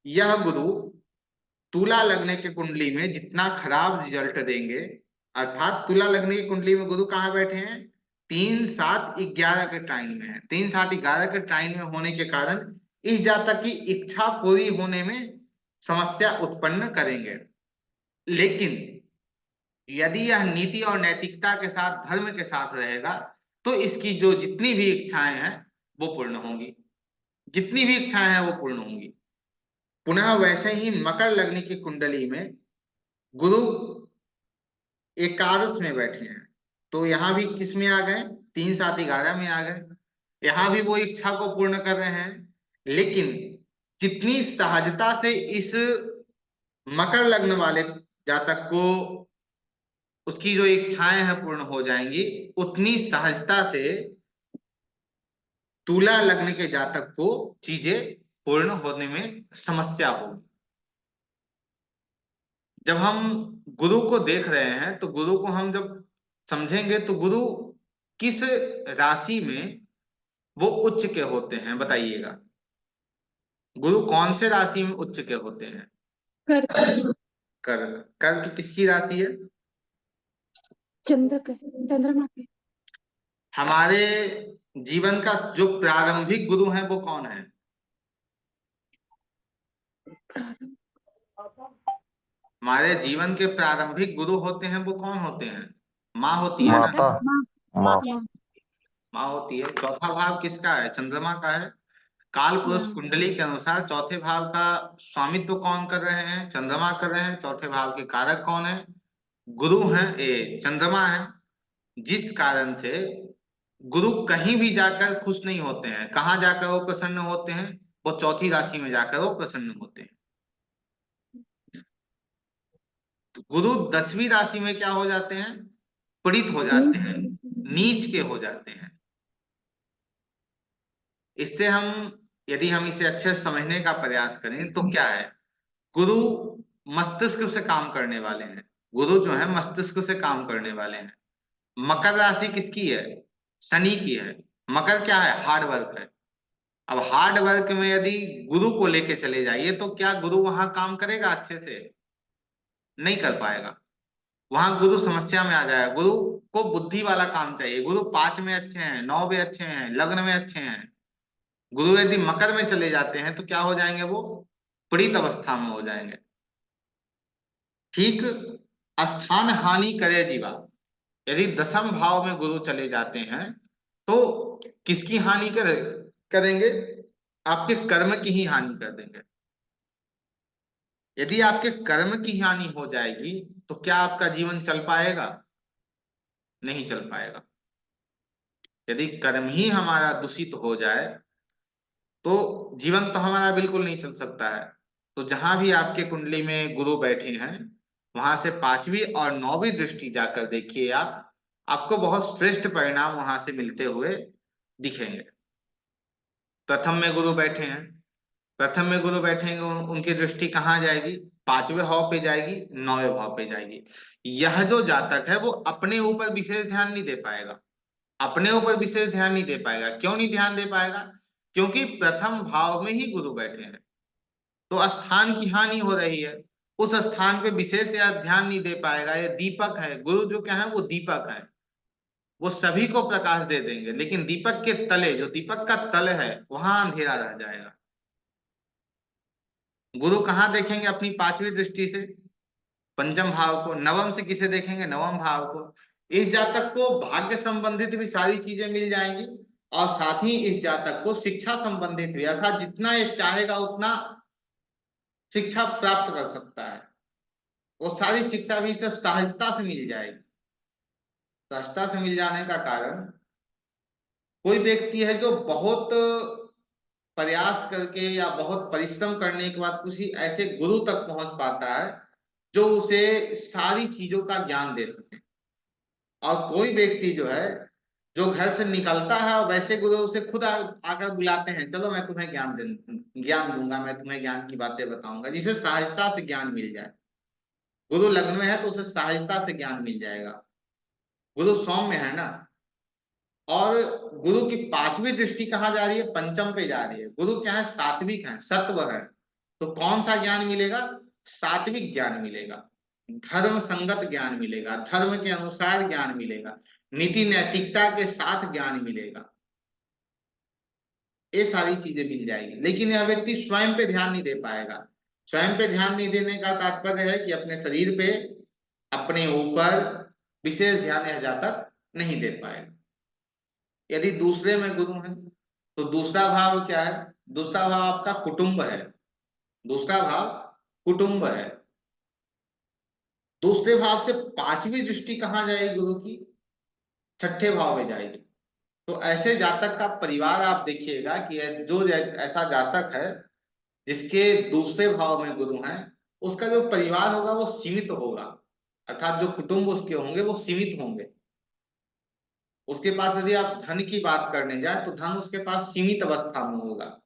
यह गुरु तुला लग्न के कुंडली में जितना खराब रिजल्ट देंगे, अर्थात तुला लग्न की कुंडली में गुरु कहाँ बैठे हैं? 3 7 11 के टाइम में है। 3 7 11 के टाइम में होने के कारण इस जातक की इच्छा पूरी होने में समस्या उत्पन्न करेंगे। लेकिन यदि यह नीति और नैतिकता के साथ, धर्म के साथ रहेगा, तो इसकी जो जितनी भी इच्छाएं हैं वो पूर्ण होंगी। जितनी भी इच्छाएं हैं वो पूर्ण होंगी। पुनः वैसे ही मकर लग्न की कुंडली में गुरु एकादश में बैठे हैं, तो यहां भी किस में आ गए? 3 7 11 में आ गए। यहां भी वो इच्छा को पूर्ण कर रहे हैं, लेकिन जितनी सहजता से इस मकर लग्न वाले जातक को उसकी जो इच्छाएं हैं पूर्ण हो जाएंगी, उतनी सहजता से तुला लग्न के जातक को चीजें पूर्ण होने में समस्या होगी। जब हम गुरु को देख रहे हैं तो गुरु को हम जब समझेंगे तो गुरु किस राशि में वो उच्च के होते हैं, बताइएगा। गुरु कौन से राशि में उच्च के होते हैं? कर्क। कर्क। कर्क किसकी राशि है? चंद्रमा के। हमारे जीवन का जो प्रारंभिक गुरु है वो कौन है? हमारे जीवन के प्रारंभिक गुरु होते हैं वो कौन होते हैं? माँ होती है ना? माता। माँ। माँ होती है। चौथा भाव किसका है? चंद्रमा का है। काल पुरुष कुंडली के अनुसार चौथे भाव का स्वामित्व कौन कर रहे हैं? चंद्रमा कर रहे हैं। चौथे भाव के कारक कौन है? गुरु हैं, चंद्रमा है। जिस कारण से गुरु कहीं भी जाकर खुश नहीं होते हैं। कहाँ जाकर वो प्रसन्न होते हैं? वो चौथी राशि में जाकर वो प्रसन्न होते हैं। तो गुरु 10वीं राशि में क्या हो जाते हैं? पीड़ित हो जाते हैं, नीच के हो जाते हैं। इससे हम, यदि हम इसे अच्छे से समझने का प्रयास करें तो क्या है, गुरु मस्तिष्क से काम करने वाले हैं। गुरु जो है मस्तिष्क से काम करने वाले हैं। मकर राशि किसकी है? शनि की है। मकर क्या है? हार्ड वर्क है। अब हार्ड वर्क में यदि गुरु को लेके चले जाइए तो क्या गुरु वहां काम करेगा? अच्छे से नहीं कर पाएगा। वहां गुरु समस्या में आ जाएगा। गुरु को बुद्धि वाला काम चाहिए। गुरु 5 में अच्छे हैं, 9 में अच्छे हैं, लग्न में अच्छे हैं। गुरु यदि मकर में चले जाते हैं तो क्या हो जाएंगे? वो पीड़ित अवस्था में हो जाएंगे। ठीक स्थान हानि करे जीवा। यदि 10म भाव में गुरु चले जाते हैं तो किसकी हानि करेंगे? आपके कर्म की ही हानि कर देंगे। यदि आपके कर्म की हानि हो जाएगी तो क्या आपका जीवन चल पाएगा? नहीं चल पाएगा। यदि कर्म ही हमारा दूषित हो जाए तो जीवन तो हमारा बिल्कुल नहीं चल सकता है। तो जहां भी आपके कुंडली में गुरु बैठे हैं वहां से 5वीं और 9वीं दृष्टि जाकर देखिए आप, आपको बहुत श्रेष्ठ परिणाम वहां से मिलते हुए दिखेंगे। प्रथम में गुरु बैठे हैं, प्रथम में गुरु बैठेंगे, उनकी दृष्टि कहाँ जाएगी? 5वें भाव पे जाएगी, 9वें भाव पे जाएगी। यह जो जातक है वो अपने ऊपर विशेष ध्यान नहीं दे पाएगा। अपने ऊपर विशेष ध्यान नहीं दे पाएगा। क्यों नहीं ध्यान दे पाएगा? क्योंकि प्रथम भाव में ही गुरु बैठे हैं, तो स्थान की हानि हो रही है। उस स्थान पे विशेष या ध्यान नहीं दे पाएगा। ये दीपक है, गुरु जो क्या है वो दीपक है, वो सभी को प्रकाश दे देंगे, लेकिन दीपक के तले, जो दीपक का तल है, वहां अंधेरा रह जाएगा। गुरु कहाँ देखेंगे अपनी 5वीं दृष्टि से? 5म भाव को। नवम से किसे देखेंगे? 9म भाव को। इस जातक को भाग्य संबंधित भी सारी चीजें मिल जाएंगी और साथ ही इस जातक को शिक्षा संबंधित भी, अर्थात जितना ये चाहेगा उतना शिक्षा प्राप्त कर सकता है। वो सारी शिक्षा भी इसे सहजता से मिल जाएगी। सहजता से मिल जाने का कारण, कोई व्यक्ति है जो बहुत प्रयास करके या बहुत परिश्रम करने के बाद किसी ऐसे गुरु तक पहुंच पाता है जो उसे सारी चीजों का ज्ञान दे सके। और कोई व्यक्ति जो है, जो घर से निकलता है और वैसे गुरु उसे खुद आकर बुलाते हैं, चलो मैं तुम्हें ज्ञान दूंगा, मैं तुम्हें ज्ञान की बातें बताऊंगा, जिसे सहजता से ज्ञान मिल जाए। गुरु लग्न में है तो उसे सहजता से ज्ञान मिल जाएगा। गुरु सौम्य में है ना। और गुरु की 5वीं दृष्टि कहाँ जा रही है? 5म पे जा रही है। गुरु क्या है? सात्विक है, सत्व है। तो कौन सा ज्ञान मिलेगा? सात्विक ज्ञान मिलेगा, धर्म संगत ज्ञान मिलेगा, धर्म के अनुसार ज्ञान मिलेगा। नीति नैतिकता के साथ ज्ञान मिलेगा, ये सारी चीजें मिल जाएगी। लेकिन यह व्यक्ति स्वयं पे ध्यान नहीं दे पाएगा। स्वयं पे ध्यान नहीं देने का तात्पर्य है कि अपने शरीर पे, अपने ऊपर विशेष ध्यान यह जातक नहीं दे पाएगा। यदि दूसरे में गुरु है तो दूसरा भाव क्या है? दूसरा भाव आपका कुटुंब है। दूसरा भाव कुटुंब है। दूसरे भाव से पांचवी दृष्टि कहां जाएगी गुरु की? छठे भाव में जाएगी। तो ऐसे जातक का परिवार आप देखिएगा कि जो ऐसा जातक है जिसके दूसरे भाव में गुरु हैं, उसका जो परिवार होगा वो सीमित होगा, अर्थात जो कुटुंब उसके होंगे वो सीमित होंगे। उसके पास यदि आप धन की बात करने जाए तो धन उसके पास सीमित अवस्था में होगा।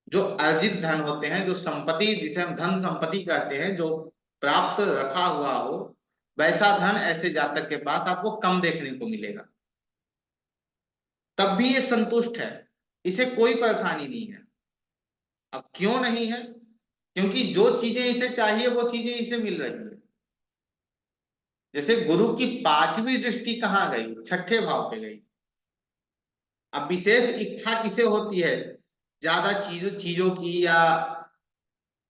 जो अर्जित धन होते हैं, जो संपत्ति जिसे हम धन संपत्ति कहते हैं, जो प्राप्त रखा हुआ हो, वैसा धन ऐसे जातक के पास आपको कम देखने को मिलेगा। तब भी ये संतुष्ट है, इसे कोई परेशानी नहीं है। अब क्यों नहीं है? क्योंकि जो चीजें इसे चाहिए वो चीजें इसे मिल रही है। जैसे गुरु की पांचवी दृष्टि कहाँ गई? छठे भाव पे गई। अब विशेष इच्छा किसे होती है? ज्यादा चीजों चीजों की, या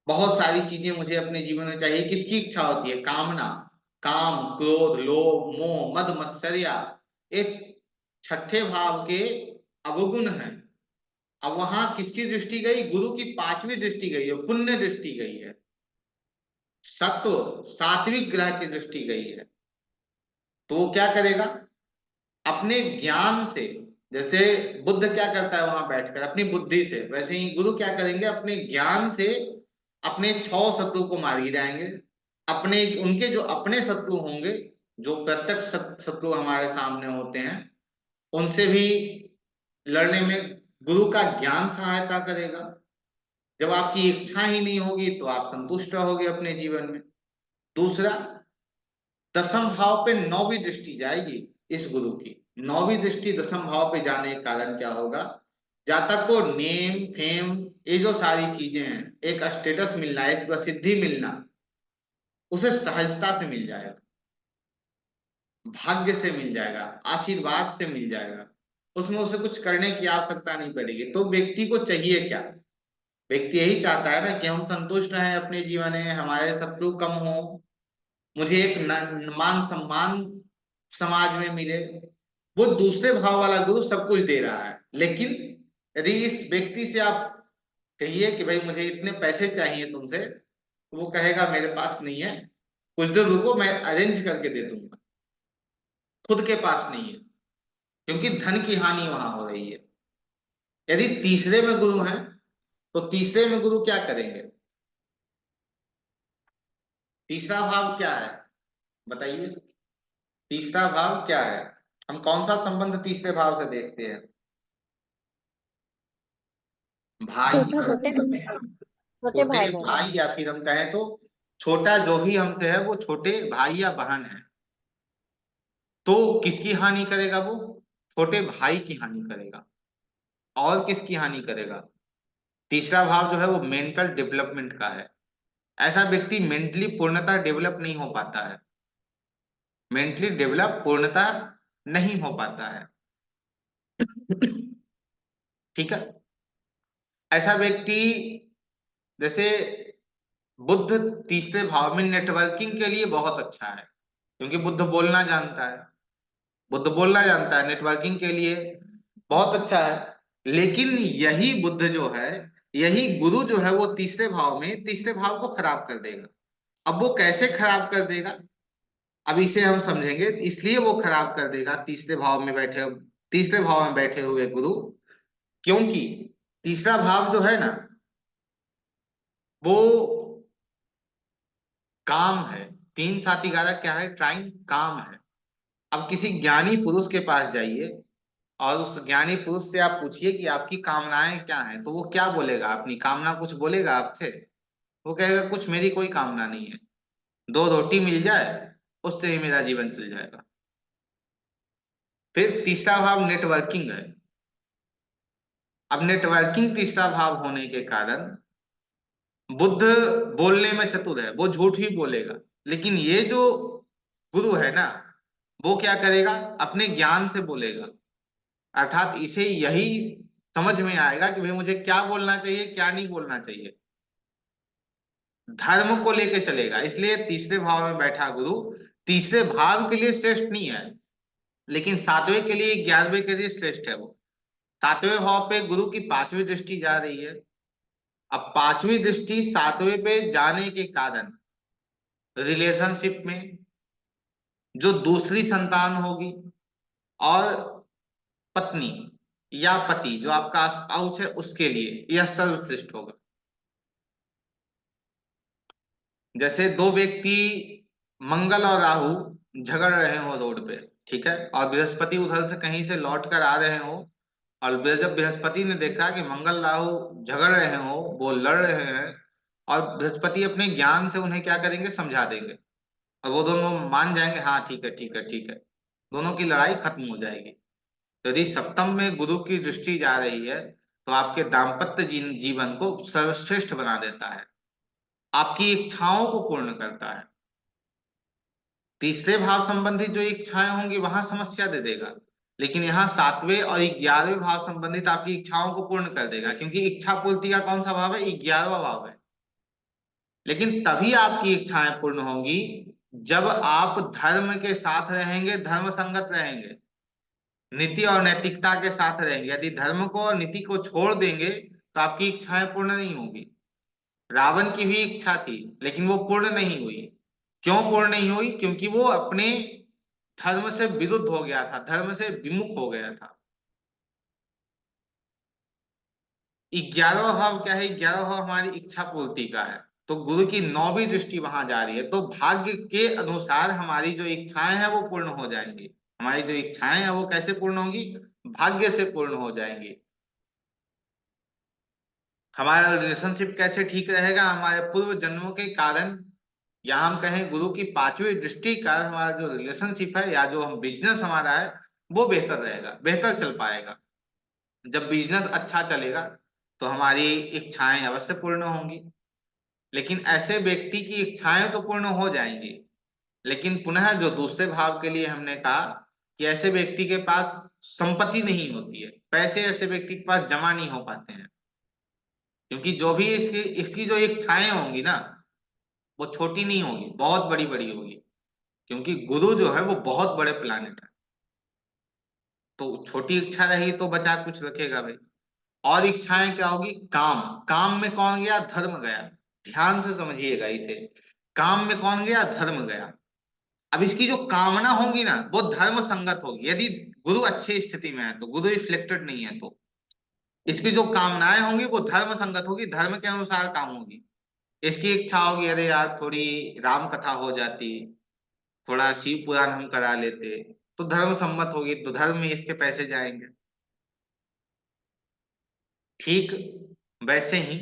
बहुत सारी चीजें मुझे अपने जीवन में चाहिए, किसकी इच्छा होती है? कामना, काम, क्रोध, लोभ, मोह, मद मत्सर्या, एक छठे भाव के अवगुण है। अब वहां किसकी दृष्टि गई? गुरु की पांचवी दृष्टि गई है, पुण्य दृष्टि गई है, सत्व सात्विक ग्रह की दृष्टि गई है। तो वो क्या करेगा? अपने ज्ञान से, जैसे बुद्ध क्या करता है वहां बैठकर अपनी बुद्धि से, वैसे ही गुरु क्या करेंगे? अपने ज्ञान से अपने 6 शत्रु को मार गिराएंगे। अपने उनके जो अपने शत्रु होंगे, जो प्रत्यक्ष शत्रु हमारे सामने होते हैं, उनसे भी लड़ने में गुरु का ज्ञान सहायता करेगा। जब आपकी इच्छा ही नहीं होगी तो आप संतुष्ट रहोगे अपने जीवन में। दूसरा, दसम भाव पे 9वीं दृष्टि जाएगी इस गुरु की। 9वीं दृष्टि दसम भाव पे जाने के कारण क्या होगा? जातक को नेम फेम, ये जो सारी चीजें हैं, एक स्टेटस मिलना, एक प्रसिद्धि मिलना, उसे सहजता से मिल जाएगा, भाग्य से मिल जाएगा, आशीर्वाद से मिल जाएगा। उसमें उसे कुछ करने की आवश्यकता नहीं पड़ेगी। तो व्यक्ति को चाहिए क्या? व्यक्ति यही चाहता है ना कि हम संतुष्ट रहें अपने जीवन में, हमारे शत्रु कम हो, मुझे एक मान सम्मान समाज में मिले। वो दूसरे भाव वाला गुरु सब कुछ दे रहा है। लेकिन यदि इस व्यक्ति से आप कहिए कि भाई मुझे इतने पैसे चाहिए तुमसे, तो वो कहेगा मेरे पास नहीं है, कुछ देर रुको मैं अरेंज करके दे दूंगा। खुद के पास नहीं है, क्योंकि धन की हानि वहां हो रही है। यदि तीसरे में गुरु है तो तीसरे में गुरु क्या करेंगे? तीसरा भाव क्या है बताइए? तीसरा भाव क्या है? हम कौन सा संबंध तीसरे भाव से देखते हैं? भाई, छोटा छोटे भाई। छोटे छोटे भाई बहन। भाई, या फिर हम कहें तो छोटा जो भी हमसे है वो छोटे भाई या बहन है। तो किसकी हानि करेगा वो? छोटे भाई की हानि करेगा। और किसकी हानि करेगा? तीसरा भाव जो है वो मेंटल डेवलपमेंट का है। ऐसा व्यक्ति मेंटली पूर्णतः डेवलप नहीं हो पाता है। मेंटली डेवलप पूर्णतः नहीं हो पाता है। ठीक है। ऐसा व्यक्ति, जैसे बुद्ध तीसरे भाव में नेटवर्किंग के लिए बहुत अच्छा है, क्योंकि बुद्ध बोलना जानता है। बुद्ध बोलना जानता है, नेटवर्किंग के लिए बहुत अच्छा है। लेकिन यही बुद्ध जो है, यही गुरु जो है, वो तीसरे भाव में तीसरे भाव को खराब कर देगा। अब वो कैसे खराब कर देगा, अब इसे हम समझेंगे। इसलिए वो खराब कर देगा तीसरे भाव में बैठे हुए गुरु, क्योंकि तीसरा भाव जो है ना, वो काम है। 3 7 11 क्या है? ट्राइन, काम है। अब किसी ज्ञानी पुरुष के पास जाइए और उस ज्ञानी पुरुष से आप पूछिए कि आपकी कामनाएं क्या हैं, तो वो क्या बोलेगा? अपनी कामना कुछ बोलेगा आपसे? वो कहेगा कुछ, मेरी कोई कामना नहीं है, 2 रोटी मिल जाए उससे ही मेरा जीवन चल जाएगा। फिर तीसरा भाव नेटवर्किंग है। अब नेटवर्किंग तीसरा भाव होने के कारण बुद्ध बोलने में चतुर है, वो झूठ ही बोलेगा। लेकिन ये जो गुरु है ना, वो क्या करेगा, अपने ज्ञान से बोलेगा, अर्थात इसे यही समझ में आएगा कि भाई मुझे क्या बोलना चाहिए क्या नहीं बोलना चाहिए, धर्म को लेके चलेगा। इसलिए तीसरे भाव में बैठा गुरु तीसरे भाव के लिए श्रेष्ठ नहीं है, लेकिन सातवें के लिए 11वें के लिए श्रेष्ठ है। वो सातवें भाव पे गुरु की पांचवी दृष्टि जा रही है। अब पांचवी दृष्टि सातवें पे जाने के कारण रिलेशनशिप में जो दूसरी संतान होगी और पत्नी या पति जो आपका स्पाउस है उसके लिए यह सर्वश्रेष्ठ होगा। जैसे दो व्यक्ति मंगल और राहु झगड़ रहे हो रोड पे, ठीक है, और बृहस्पति उधर से कहीं से लौट कर आ रहे हो, और जब बृहस्पति ने देखा कि मंगल राहु झगड़ रहे हो, वो लड़ रहे हैं, और बृहस्पति अपने ज्ञान से उन्हें क्या करेंगे, समझा देंगे, और वो दोनों मान जाएंगे, हाँ ठीक है ठीक है ठीक है, दोनों की लड़ाई खत्म हो जाएगी। यदि सप्तम में गुरु की दृष्टि जा रही है तो आपके दाम्पत्य जीवन को सर्वश्रेष्ठ बना देता है, आपकी इच्छाओं को पूर्ण करता है। तीसरे भाव संबंधी जो इच्छाएं होंगी वहां समस्या दे देगा, लेकिन यहाँ सातवें और 11वें भाव संबंधित आपकी इच्छाओं को पूर्ण कर देगा, क्योंकि इच्छा पूर्ति का कौन सा भाव है, 11वां भाव है। लेकिन तभी आपकी इच्छाएं पूर्ण होंगी जब आप धर्म के साथ रहेंगे, धर्म संगत रहेंगे, नीति और नैतिकता के साथ रहेंगे। यदि धर्म को और नीति को छोड़ देंगे तो आपकी इच्छाएं पूर्ण नहीं होगी। रावण की भी इच्छा थी लेकिन वो पूर्ण नहीं हुई। क्यों पूर्ण नहीं हुई, क्योंकि वो अपने धर्म से विरुद्ध हो गया था, धर्म से विमुख हो गया था। 11वां भाव क्या है, 11वां भाव हमारी इच्छा पूर्ति का है, तो गुरु की 9वीं दृष्टि वहां जा रही है, तो भाग्य के अनुसार हमारी जो इच्छाएं हैं वो पूर्ण हो जाएंगी। हमारी जो इच्छाएं हैं वो कैसे पूर्ण होगी, भाग्य से पूर्ण हो जाएंगी। हमारा रिलेशनशिप कैसे ठीक रहेगा, हमारे पूर्व जन्मों के कारण, या हम कहें गुरु की पांचवी दृष्टि का हमारा जो रिलेशनशिप है या जो हम बिजनेस हमारा है वो बेहतर रहेगा, बेहतर चल पाएगा। जब बिजनेस अच्छा चलेगा तो हमारी इच्छाएं अवश्य पूर्ण होंगी, लेकिन ऐसे व्यक्ति की इच्छाएं तो पूर्ण हो जाएंगी, लेकिन पुनः जो दूसरे भाव के लिए हमने कहा कि ऐसे व्यक्ति के पास संपत्ति नहीं होती है, पैसे ऐसे व्यक्ति के पास जमा नहीं हो पाते हैं, क्योंकि जो भी इसकी इसकी जो इच्छाएं होंगी ना वो छोटी नहीं होगी, बहुत बड़ी बड़ी होगी, क्योंकि गुरु जो है वो बहुत बड़े प्लानिट है। तो छोटी इच्छा रही तो बचा कुछ रखेगा भाई। और इच्छाएं क्या होगी, काम, काम में कौन गया, धर्म गया। ध्यान से समझिएगा इसे, काम में कौन गया, धर्म गया। अब इसकी जो कामना होगी ना वो धर्म संगत होगी, यदि गुरु अच्छी स्थिति में है तो, गुरु रिफ्लेक्टेड नहीं है तो इसकी जो कामनाएं होंगी वो धर्म संगत होगी, धर्म के अनुसार काम होगी। इसकी इच्छा होगी, अरे यार थोड़ी राम कथा हो जाती, थोड़ा शिव पुराण हम करा लेते, तो धर्म सम्मत होगी, तो धर्म में इसके पैसे जाएंगे। ठीक वैसे ही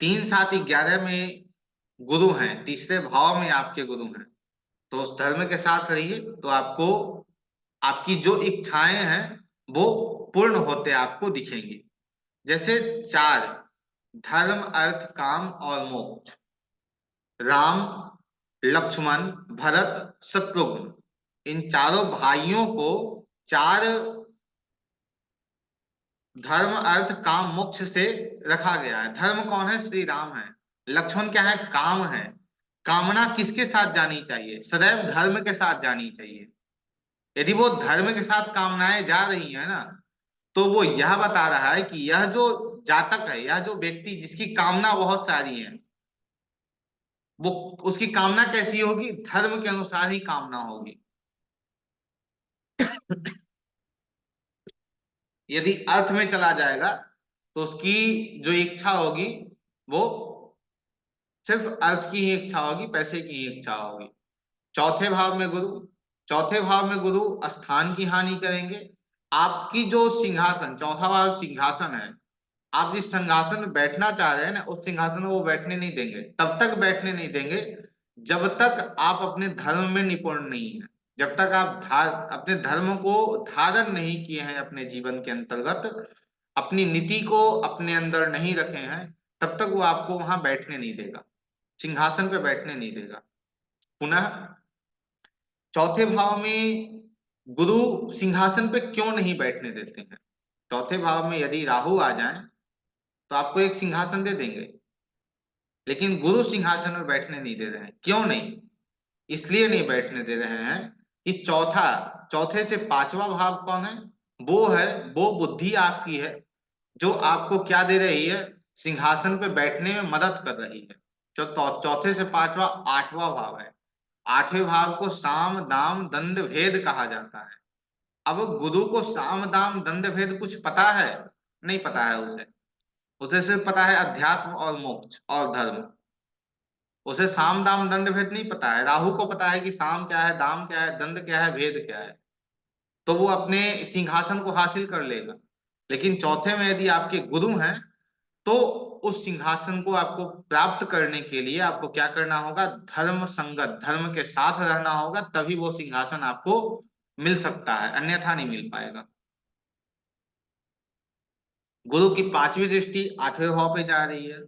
3 7 11 में गुरु हैं, तीसरे भाव में आपके गुरु हैं, तो उस धर्म के साथ रहिए तो आपको आपकी जो इच्छाएं हैं वो पूर्ण होते आपको दिखेंगी। जैसे 4, धर्म अर्थ काम और मोक्ष, राम लक्ष्मण भरत शत्रुघ्न, इन चारों भाइयों को 4 धर्म अर्थ काम मोक्ष से रखा गया है। धर्म कौन है, श्री राम है। लक्ष्मण क्या है, काम है। कामना किसके साथ जानी चाहिए, सदैव धर्म के साथ जानी चाहिए। यदि वो धर्म के साथ कामनाएं जा रही है ना तो वो यह बता रहा है कि यह जो जातक है, यह जो व्यक्ति जिसकी कामना बहुत सारी है, वो उसकी कामना कैसी होगी, धर्म के अनुसार ही कामना होगी। यदि अर्थ में चला जाएगा तो उसकी जो इच्छा होगी वो सिर्फ अर्थ की ही इच्छा होगी, पैसे की ही इच्छा होगी। चौथे भाव में गुरु, चौथे भाव में गुरु स्थान की हानि करेंगे। आपकी जो सिंहासन, चौथा भाव सिंहासन है, आप जिस सिंहासन में बैठना चाह रहे हैं ना उस सिंहासन में वो बैठने नहीं देंगे, तब तक बैठने नहीं देंगे जब तक आप अपने धर्म में निपुण नहीं है, जब तक आप अपने धर्म को धारण नहीं किए हैं, अपने जीवन के अंतर्गत अपनी नीति को अपने अंदर नहीं रखे हैं, तब तक वो आपको वहां बैठने नहीं देगा, सिंहासन पे बैठने नहीं देगा। पुनः चौथे भाव में गुरु सिंहासन पे क्यों नहीं बैठने देते हैं? चौथे भाव में यदि राहु आ जाए तो आपको एक सिंहासन दे देंगे, लेकिन गुरु सिंहासन में बैठने नहीं दे रहे हैं। क्यों नहीं? इसलिए नहीं बैठने दे रहे हैं कि चौथे से पांचवा भाव कौन है? वो बुद्धि आपकी है जो आपको क्या दे रही है? सिंहासन पे बैठने में मदद कर रही है। चौथे से पांचवा आठवां भाव है। आठवें भाव को साम दाम दंड भेद कहा जाता है। अब गुरु को साम दाम दंड भेद कुछ पता है? नहीं पता है उसे। उसे सिर्फ पता है अध्यात्म और मोक्ष और धर्म। उसे साम दाम दंड भेद नहीं पता है। राहु को पता है कि साम क्या है, दाम क्या है, दंड क्या है, भेद क्या है, तो वो अपने सिंहासन को हासिल कर लेगा। लेकिन चौथे में यदि आपके गुरु हैं तो उस सिंहासन को आपको प्राप्त करने के लिए आपको क्या करना होगा? धर्म संगत, धर्म के साथ रहना होगा, तभी वो सिंहासन आपको मिल सकता है, अन्यथा नहीं मिल पाएगा। गुरु की पांचवी दृष्टि आठवें भाव पे जा रही है,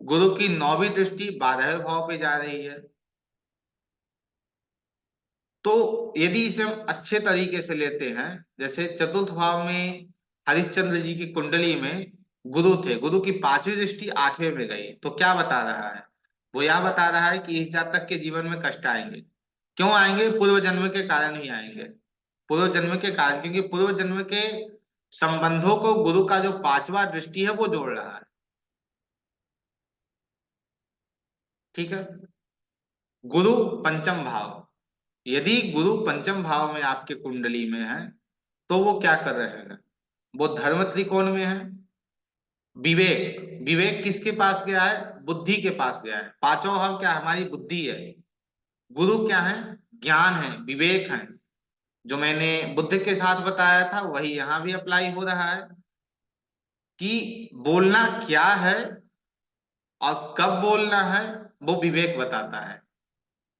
गुरु की नौवीं दृष्टि 12वें भाव पे जा रही है। तो यदि इसे हम अच्छे तरीके से लेते हैं, जैसे चतुर्थ भाव में हरिश्चंद्र जी की कुंडली में गुरु थे, गुरु की पांचवी दृष्टि आठवें में गई, तो क्या बता रहा है? वो यह बता रहा है कि इस जातक के जीवन में कष्ट आएंगे। क्यों आएंगे? पूर्व जन्म के कारण ही आएंगे। पूर्व जन्म के कारण, क्योंकि पूर्व जन्म के संबंधों को गुरु का जो पांचवा दृष्टि है वो जोड़ रहा है। ठीक है। गुरु पंचम भाव, यदि गुरु पंचम भाव में आपके कुंडली में है तो वो क्या कर रहे हैं? वो धर्म त्रिकोण में है। विवेक, विवेक किसके पास गया है? बुद्धि के पास गया है। पांचवा भाव क्या? हमारी बुद्धि है। गुरु क्या है? ज्ञान है, विवेक है। जो मैंने बुद्ध के साथ बताया था वही यहां भी अप्लाई हो रहा है कि बोलना क्या है और कब बोलना है वो विवेक बताता है।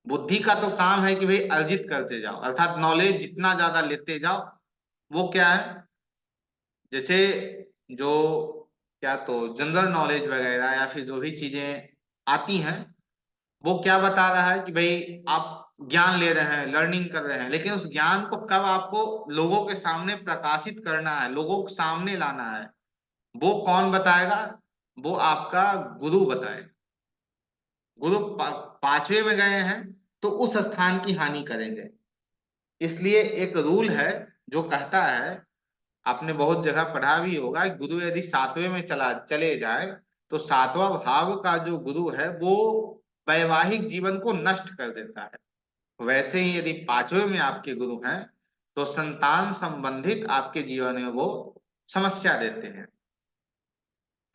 बुद्धि का तो काम है कि भाई अर्जित करते जाओ, अर्थात नॉलेज जितना ज्यादा लेते जाओ। वो क्या है? जैसे जो क्या तो जनरल नॉलेज वगैरह या फिर जो भी चीजें आती हैं वो क्या बता रहा है कि भाई आप ज्ञान ले रहे हैं, लर्निंग कर रहे हैं, लेकिन उस ज्ञान को कब आपको लोगों के सामने प्रकाशित करना है, लोगों के सामने लाना है, वो कौन बताएगा? वो आपका गुरु बताएगा। गुरु पांचवे में गए हैं तो उस स्थान की हानि करेंगे। इसलिए एक रूल है जो कहता है, आपने बहुत जगह पढ़ा भी होगा, कि गुरु यदि सातवें में चले जाए तो सातवां भाव का जो गुरु है वो वैवाहिक जीवन को नष्ट कर देता है। वैसे ही यदि पांचवें में आपके गुरु हैं तो संतान संबंधित आपके जीवन में वो समस्या देते हैं।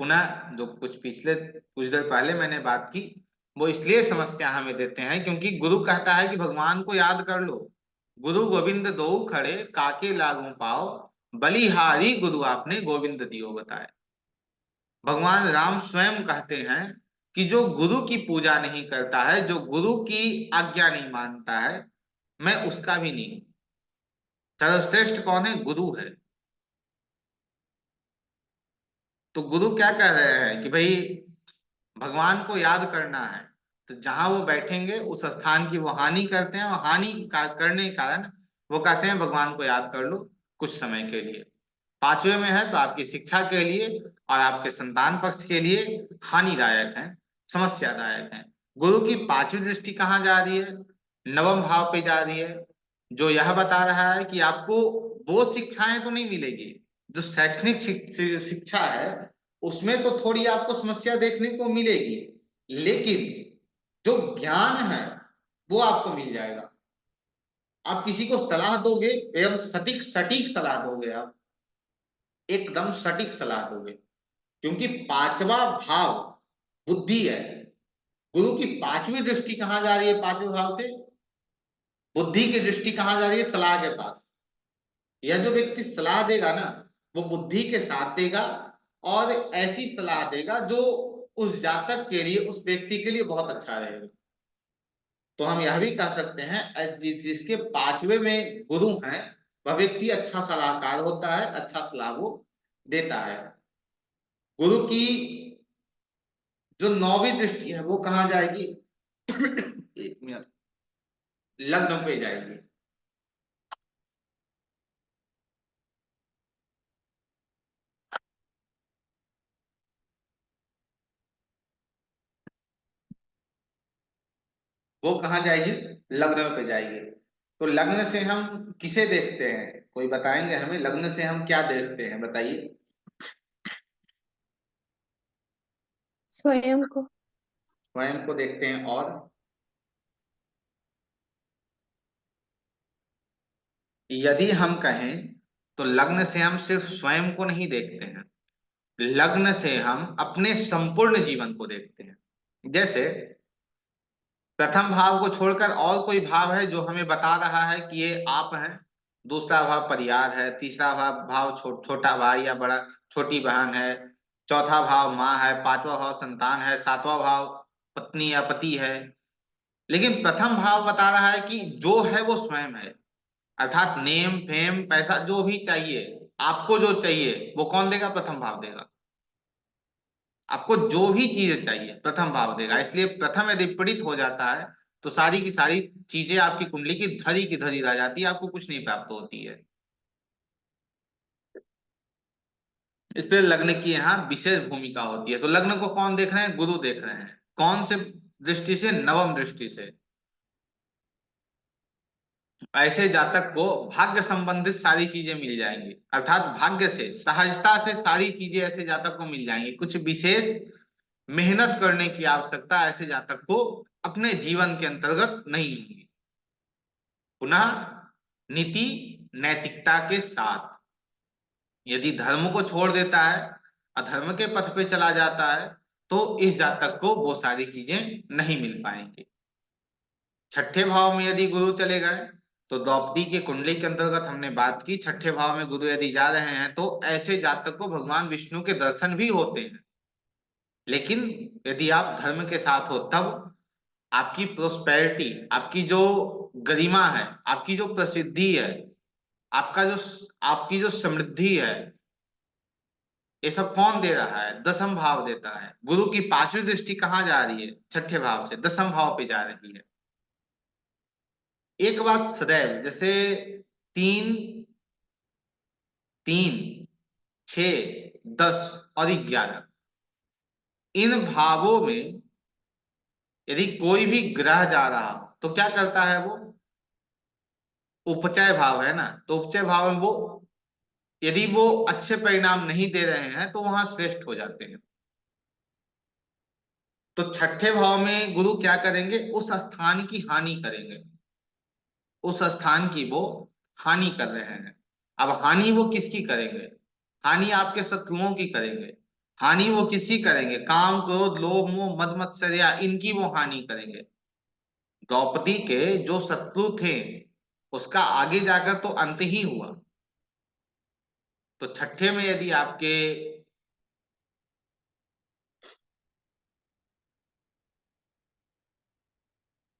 पुनः जो कुछ देर पहले मैंने बात की, वो इसलिए समस्या हमें देते हैं क्योंकि गुरु कहता है कि भगवान को याद कर लो। गुरु गोविंद दो खड़े काके लागू पाओ, बलिहारी गुरु आपने गोविंद दियो बताए। भगवान राम स्वयं कहते हैं कि जो गुरु की पूजा नहीं करता है, जो गुरु की आज्ञा नहीं मानता है, मैं उसका भी नहीं। सर्वश्रेष्ठ कौन है? गुरु है। तो गुरु क्या कह रहे हैं कि भाई भगवान को याद करना है, तो जहां वो बैठेंगे उस स्थान की वो हानि करते हैं, और करने के कारण वो कहते हैं भगवान को याद कर लो कुछ समय के लिए। पांचवे में है तो आपकी शिक्षा के लिए और आपके संतान पक्ष के लिए हानिदायक है, समस्यादायक है। गुरु की पांचवी दृष्टि कहाँ जा रही है? नवम भाव पे जा रही है, जो यह बता रहा है कि आपको वो शिक्षाएं तो नहीं मिलेगी। जो शैक्षणिक शिक्षा है उसमें तो थोड़ी आपको समस्या देखने को मिलेगी, लेकिन जो ज्ञान है वो आपको मिल जाएगा। आप किसी को सलाह दोगे, एवं सटीक सटीक सलाह दोगे, आप एकदम सटीक सलाह दोगे, क्योंकि पांचवा भाव बुद्धि है। गुरु की पांचवी दृष्टि कहां जा रही है? पांचवें भाव से बुद्धि की दृष्टि कहां जा रही है? सलाह के पास। यह जो व्यक्ति सलाह देगा ना, वो बुद्धि के साथ देगा और ऐसी सलाह देगा जो उस जातक के लिए, उस व्यक्ति के लिए बहुत अच्छा रहेगा। तो हम यह भी कह सकते हैं जिसके पांचवे में गुरु हैं वह व्यक्ति अच्छा सलाहकार होता है, अच्छा सलाह वो देता है। गुरु की जो नौवीं दृष्टि है वो कहां जाएगी? एक मिनट। लग्न पे जाइए। वो कहाँ जाइए? लग्न पे जाइए। तो लग्न से हम किसे देखते हैं, कोई बताएंगे हमें? लग्न से हम क्या देखते हैं, बताइए। स्वयं को। स्वयं को देखते हैं। और यदि हम कहें तो लग्न से हम सिर्फ स्वयं को नहीं देखते हैं, लग्न से हम अपने संपूर्ण जीवन को देखते हैं। जैसे प्रथम भाव को छोड़कर और कोई भाव है जो हमें बता रहा है कि ये आप हैं, दूसरा भाव परिवार है, तीसरा भाव छोटा भाई या बड़ा छोटी बहन है, चौथा भाव माँ है, पांचवा भाव संतान है, सातवां भाव पत्नी या पति है। लेकिन प्रथम भाव बता रहा है कि जो है वो स्वयं है, अर्थात नेम फेम पैसा जो भी चाहिए, आपको जो चाहिए वो कौन देगा? प्रथम भाव देगा। आपको जो भी चीज चाहिए प्रथम भाव देगा। इसलिए प्रथम यदि पीड़ित हो जाता है तो सारी की सारी चीजें आपकी कुंडली की धरी रह जाती है, आपको कुछ नहीं प्राप्त होती है। इसलिए लग्न की यहाँ विशेष भूमिका होती है। तो लग्न को कौन देख रहे हैं? गुरु देख रहे हैं। कौन से दृष्टि से? नवम दृष्टि से। ऐसे जातक को भाग्य संबंधित सारी चीजें मिल जाएंगी, अर्थात भाग्य से सहजता से सारी चीजें ऐसे जातक को मिल जाएंगी। कुछ विशेष मेहनत करने की आवश्यकता ऐसे जातक को अपने जीवन के अंतर्गत नहीं होगी। पुनः नीति नैतिकता के साथ। यदि धर्म को छोड़ देता है, अधर्म के पथ पे चला जाता है, तो इस जातक को वो सारी चीजें नहीं मिल पाएंगी। छठे भाव में यदि गुरु चले गए, तो द्रौपदी के कुंडली के अंतर्गत हमने बात की, छठे भाव में गुरु यदि जा रहे हैं तो ऐसे जातक को भगवान विष्णु के दर्शन भी होते हैं। लेकिन यदि आप धर्म के साथ हो तब आपकी प्रोस्पेरिटी, आपकी जो गरिमा है, आपकी जो प्रसिद्धि है, आपका जो आपकी जो समृद्धि है, ये सब कौन दे रहा है? दसम भाव देता है। गुरु की पांचवी दृष्टि कहाँ जा रही है? छठे भाव से दसम भाव पे जा रही है। एक बात सदैव, जैसे तीन, तीन, छ, 10 और 11, इन भावों में यदि कोई भी ग्रह जा रहा हो तो क्या करता है वो? उपचय भाव है ना, तो उपचय भाव में वो यदि वो अच्छे परिणाम नहीं दे रहे हैं तो वहां श्रेष्ठ हो जाते हैं। तो छठे भाव में गुरु क्या करेंगे? उस स्थान की हानि करेंगे, उस स्थान की वो हानि कर रहे हैं। अब हानि वो किसकी करेंगे? हानि आपके शत्रुओं की करेंगे। हानि वो किसकी करेंगे? काम क्रोध लोभ मोह मद मत्सर्या, इनकी वो हानि करेंगे। द्रौपदी के जो शत्रु थे उसका आगे जाकर तो अंत ही हुआ। तो छठे में यदि आपके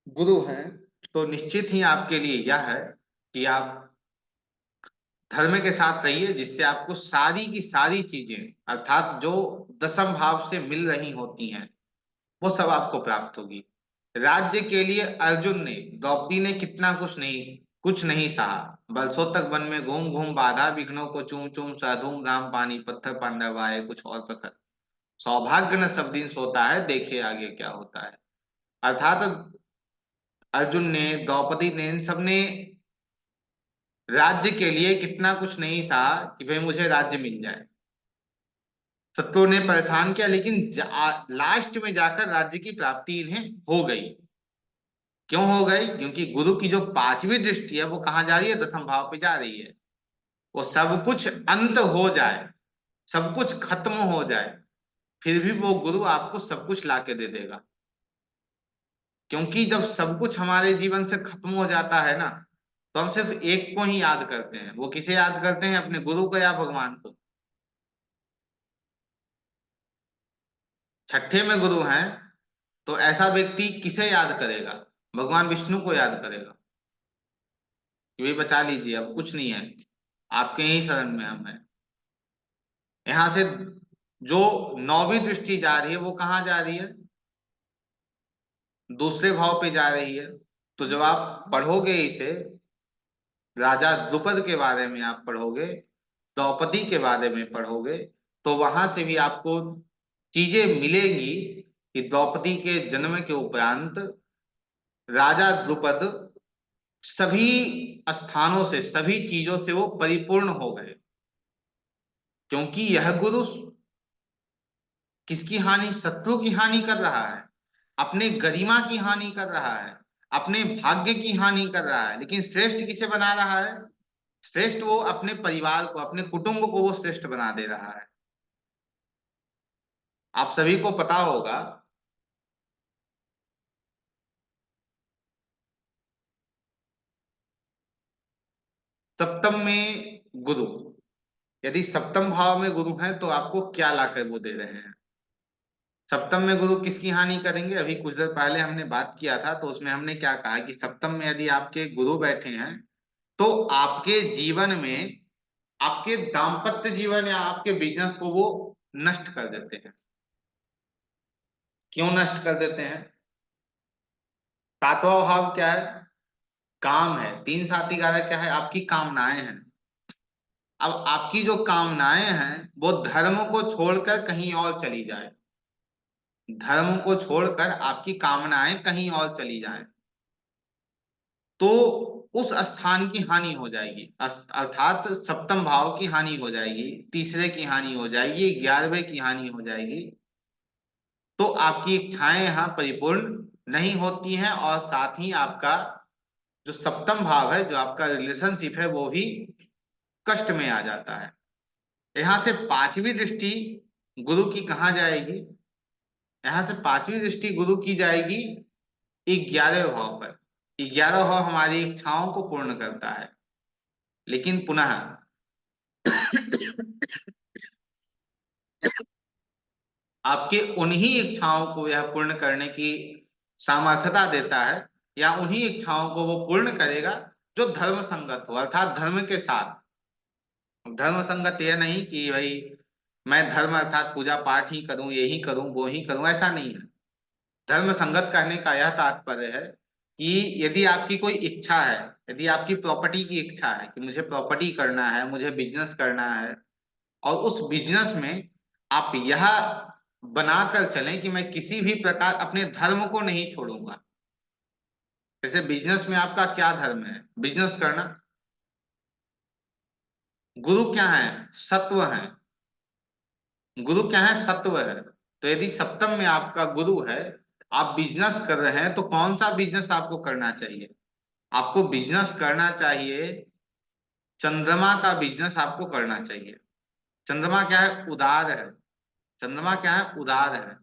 गुरु हैं तो निश्चित ही आपके लिए यह है कि आप धर्म के साथ रहिए, जिससे आपको सारी की सारी चीजें, अर्थात जो दसम भाव से मिल रही होती हैं, वो सब आपको प्राप्त होगी। राज्य के लिए अर्जुन ने, द्रौपदी ने कितना कुछ नहीं सहा। बरसों तक वन में घूम घूम बाधा विघ्नों को चूम चूम साधूम राम पानी पत्थर पांडव आए कुछ और प्रखर। सौभाग्य न सब दिन सोता है, देखे आगे क्या होता है। अर्थात अर्जुन ने, द्रौपदी ने, इन सब ने राज्य के लिए कितना कुछ नहीं सहा कि भाई मुझे राज्य मिल जाए। शत्रु ने परेशान किया, लेकिन लास्ट में जाकर राज्य की प्राप्ति इन्हें हो गई। क्यों हो गई? क्योंकि गुरु की जो पांचवी दृष्टि है वो कहाँ जा रही है? दसम भाव पे जा रही है। वो सब कुछ अंत हो जाए, सब कुछ खत्म हो जाए, फिर भी वो गुरु आपको सब कुछ ला के दे देगा। क्योंकि जब सब कुछ हमारे जीवन से खत्म हो जाता है ना, तो हम सिर्फ एक को ही याद करते हैं। वो किसे याद करते हैं? अपने गुरु को या भगवान को। छठे में गुरु हैं तो ऐसा व्यक्ति किसे याद करेगा? भगवान विष्णु को याद करेगा कि भाई बचा लीजिए, अब कुछ नहीं है, आपके ही शरण में हम हैं। यहां से जो नौवीं दृष्टि जा रही है वो कहाँ जा रही है? दूसरे भाव पे जा रही है। तो जब आप पढ़ोगे इसे, राजा द्रुपद के बारे में आप पढ़ोगे, द्रौपदी के बारे में पढ़ोगे, तो वहां से भी आपको चीजें मिलेंगी कि द्रौपदी के जन्म के उपरांत राजा द्रुपद सभी स्थानों से, सभी चीजों से वो परिपूर्ण हो गए, क्योंकि यह गुरु किसकी हानि, शत्रु की हानि कर रहा है, अपने गरिमा की हानि कर रहा है, अपने भाग्य की हानि कर रहा है, लेकिन श्रेष्ठ किसे बना रहा है, श्रेष्ठ वो अपने परिवार को, अपने कुटुंब को वो श्रेष्ठ बना दे रहा है। आप सभी को पता होगा सप्तम में गुरु, यदि सप्तम भाव में गुरु है तो आपको क्या लाकर वो दे रहे हैं। सप्तम में गुरु किसकी हानि करेंगे, अभी कुछ देर पहले हमने बात किया था, तो उसमें हमने क्या कहा कि सप्तम में यदि आपके गुरु बैठे हैं तो आपके जीवन में, आपके दाम्पत्य जीवन या आपके बिजनेस को वो नष्ट कर देते हैं। क्यों नष्ट कर देते हैं? सातवां भाव क्या है, काम है। तीन साथी कारक क्या है, आपकी कामनाएं हैं। अब आपकी जो कामनाएं हैं वो धर्म को छोड़कर कहीं और चली जाए, धर्म को छोड़कर आपकी कामनाएं कहीं और चली जाएं, तो उस स्थान की हानि हो जाएगी, अर्थात सप्तम भाव की हानि हो जाएगी, तीसरे की हानि हो जाएगी, 11वें की हानि हो जाएगी। तो आपकी इच्छाएं यहाँ परिपूर्ण नहीं होती हैं, और साथ ही आपका जो सप्तम भाव है, जो आपका रिलेशनशिप है, वो भी कष्ट में आ जाता है। यहां से पांचवी दृष्टि गुरु की कहाँ जाएगी, यहां से पांचवी दृष्टि गुरु की जाएगी 11वें भाव पर। 11वां भाव हमारी इच्छाओं को पूर्ण करता है, लेकिन पुनः आपके उन्हीं इच्छाओं को यह पूर्ण करने की सामर्थ्यता देता है, या उन्हीं इच्छाओं को वो पूर्ण करेगा जो धर्म संगत हो, अर्थात धर्म के साथ। धर्म संगत यह नहीं कि भाई मैं धर्म अर्थात पूजा पाठ ही करूं, यही करूं, वो ही करूं, ऐसा नहीं है। धर्म संगत कहने का यह तात्पर्य है कि यदि आपकी कोई इच्छा है, यदि आपकी प्रॉपर्टी की इच्छा है कि मुझे प्रॉपर्टी करना है, मुझे बिजनेस करना है, और उस बिजनेस में आप यह बनाकर चलें कि मैं किसी भी प्रकार अपने धर्म को नहीं छोड़ूंगा। जैसे बिजनेस में आपका क्या धर्म है, बिजनेस करना। गुरु क्या है, सत्व है। गुरु क्या है, सत्व है। तो यदि सप्तम में आपका गुरु है, आप बिजनेस कर रहे हैं, तो कौन सा बिजनेस आपको करना चाहिए, आपको बिजनेस करना चाहिए, चंद्रमा का बिजनेस आपको करना चाहिए। चंद्रमा क्या है, उदार है। चंद्रमा क्या है, उदार है।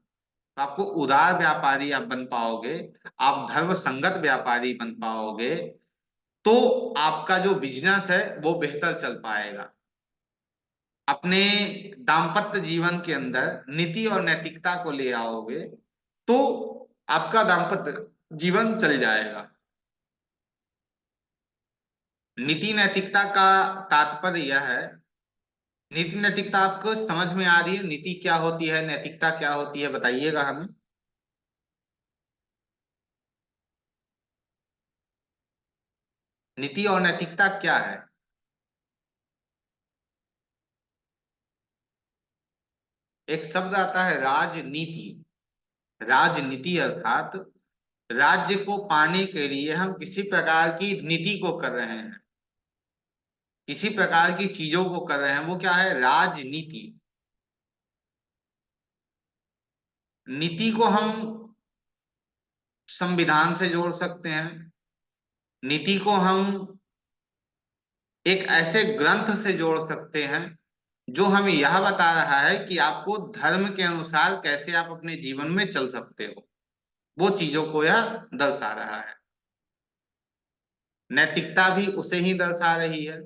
तो आपको उदार व्यापारी आप बन पाओगे, आप धर्म संगत व्यापारी बन पाओगे, तो आपका जो बिजनेस है वो बेहतर चल पाएगा। अपने दाम्पत्य जीवन के अंदर नीति और नैतिकता को ले आओगे, तो आपका दाम्पत्य जीवन चल जाएगा। नीति नैतिकता का तात्पर्य यह है, नीति नैतिकता आपको समझ में आ रही है, नीति क्या होती है, नैतिकता क्या होती है, बताइएगा हमें। नीति और नैतिकता क्या है? एक शब्द आता है राजनीति। राजनीति अर्थात राज्य को पाने के लिए हम किसी प्रकार की नीति को कर रहे हैं, किसी प्रकार की चीजों को कर रहे हैं, वो क्या है, राजनीति। नीति को हम संविधान से जोड़ सकते हैं, नीति को हम एक ऐसे ग्रंथ से जोड़ सकते हैं जो हमें यह बता रहा है कि आपको धर्म के अनुसार कैसे आप अपने जीवन में चल सकते हो, वो चीजों को यह दर्शा रहा है। नैतिकता भी उसे ही दर्शा रही है।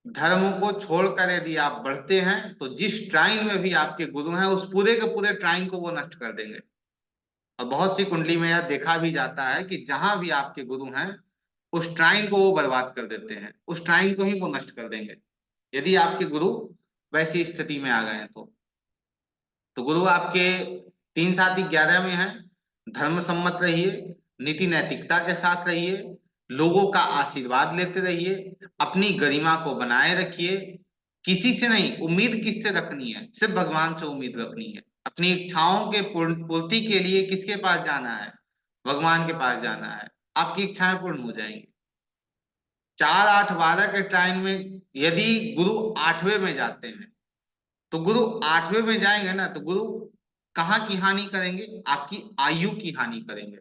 धर्म को छोड़कर यदि आप बढ़ते हैं तो जिस ट्राइन में भी आपके गुरु हैं, उस पूरे के पूरे ट्राइन को वो नष्ट कर देंगे। और बहुत सी कुंडली में यह देखा भी जाता है कि जहां भी आपके गुरु हैं, उस ट्राइन को वो बर्बाद कर देते हैं, उस ट्राइन को ही वो नष्ट कर देंगे, यदि आपके गुरु वैसी स्थिति में आ गए हैं तो गुरु आपके 3 7 11 में है, धर्म सम्मत रहिए, नीति नैतिकता के साथ रहिए, लोगों का आशीर्वाद लेते रहिए, अपनी गरिमा को बनाए रखिए। किसी से नहीं, उम्मीद किससे रखनी है? सिर्फ भगवान से उम्मीद रखनी है। अपनी इच्छाओं के पूर्ति के लिए किसके पास जाना है? भगवान के पास जाना है। आपकी इच्छाएं पूर्ण हो जाएंगी। 4 8 12 के टाइम में यदि गुरु 8वें में जाते हैं, तो गुरु 8वें में जाएंगे ना, तो गुरु कहाँ की हानि करेंगे? आपकी आयु की हानि करेंगे।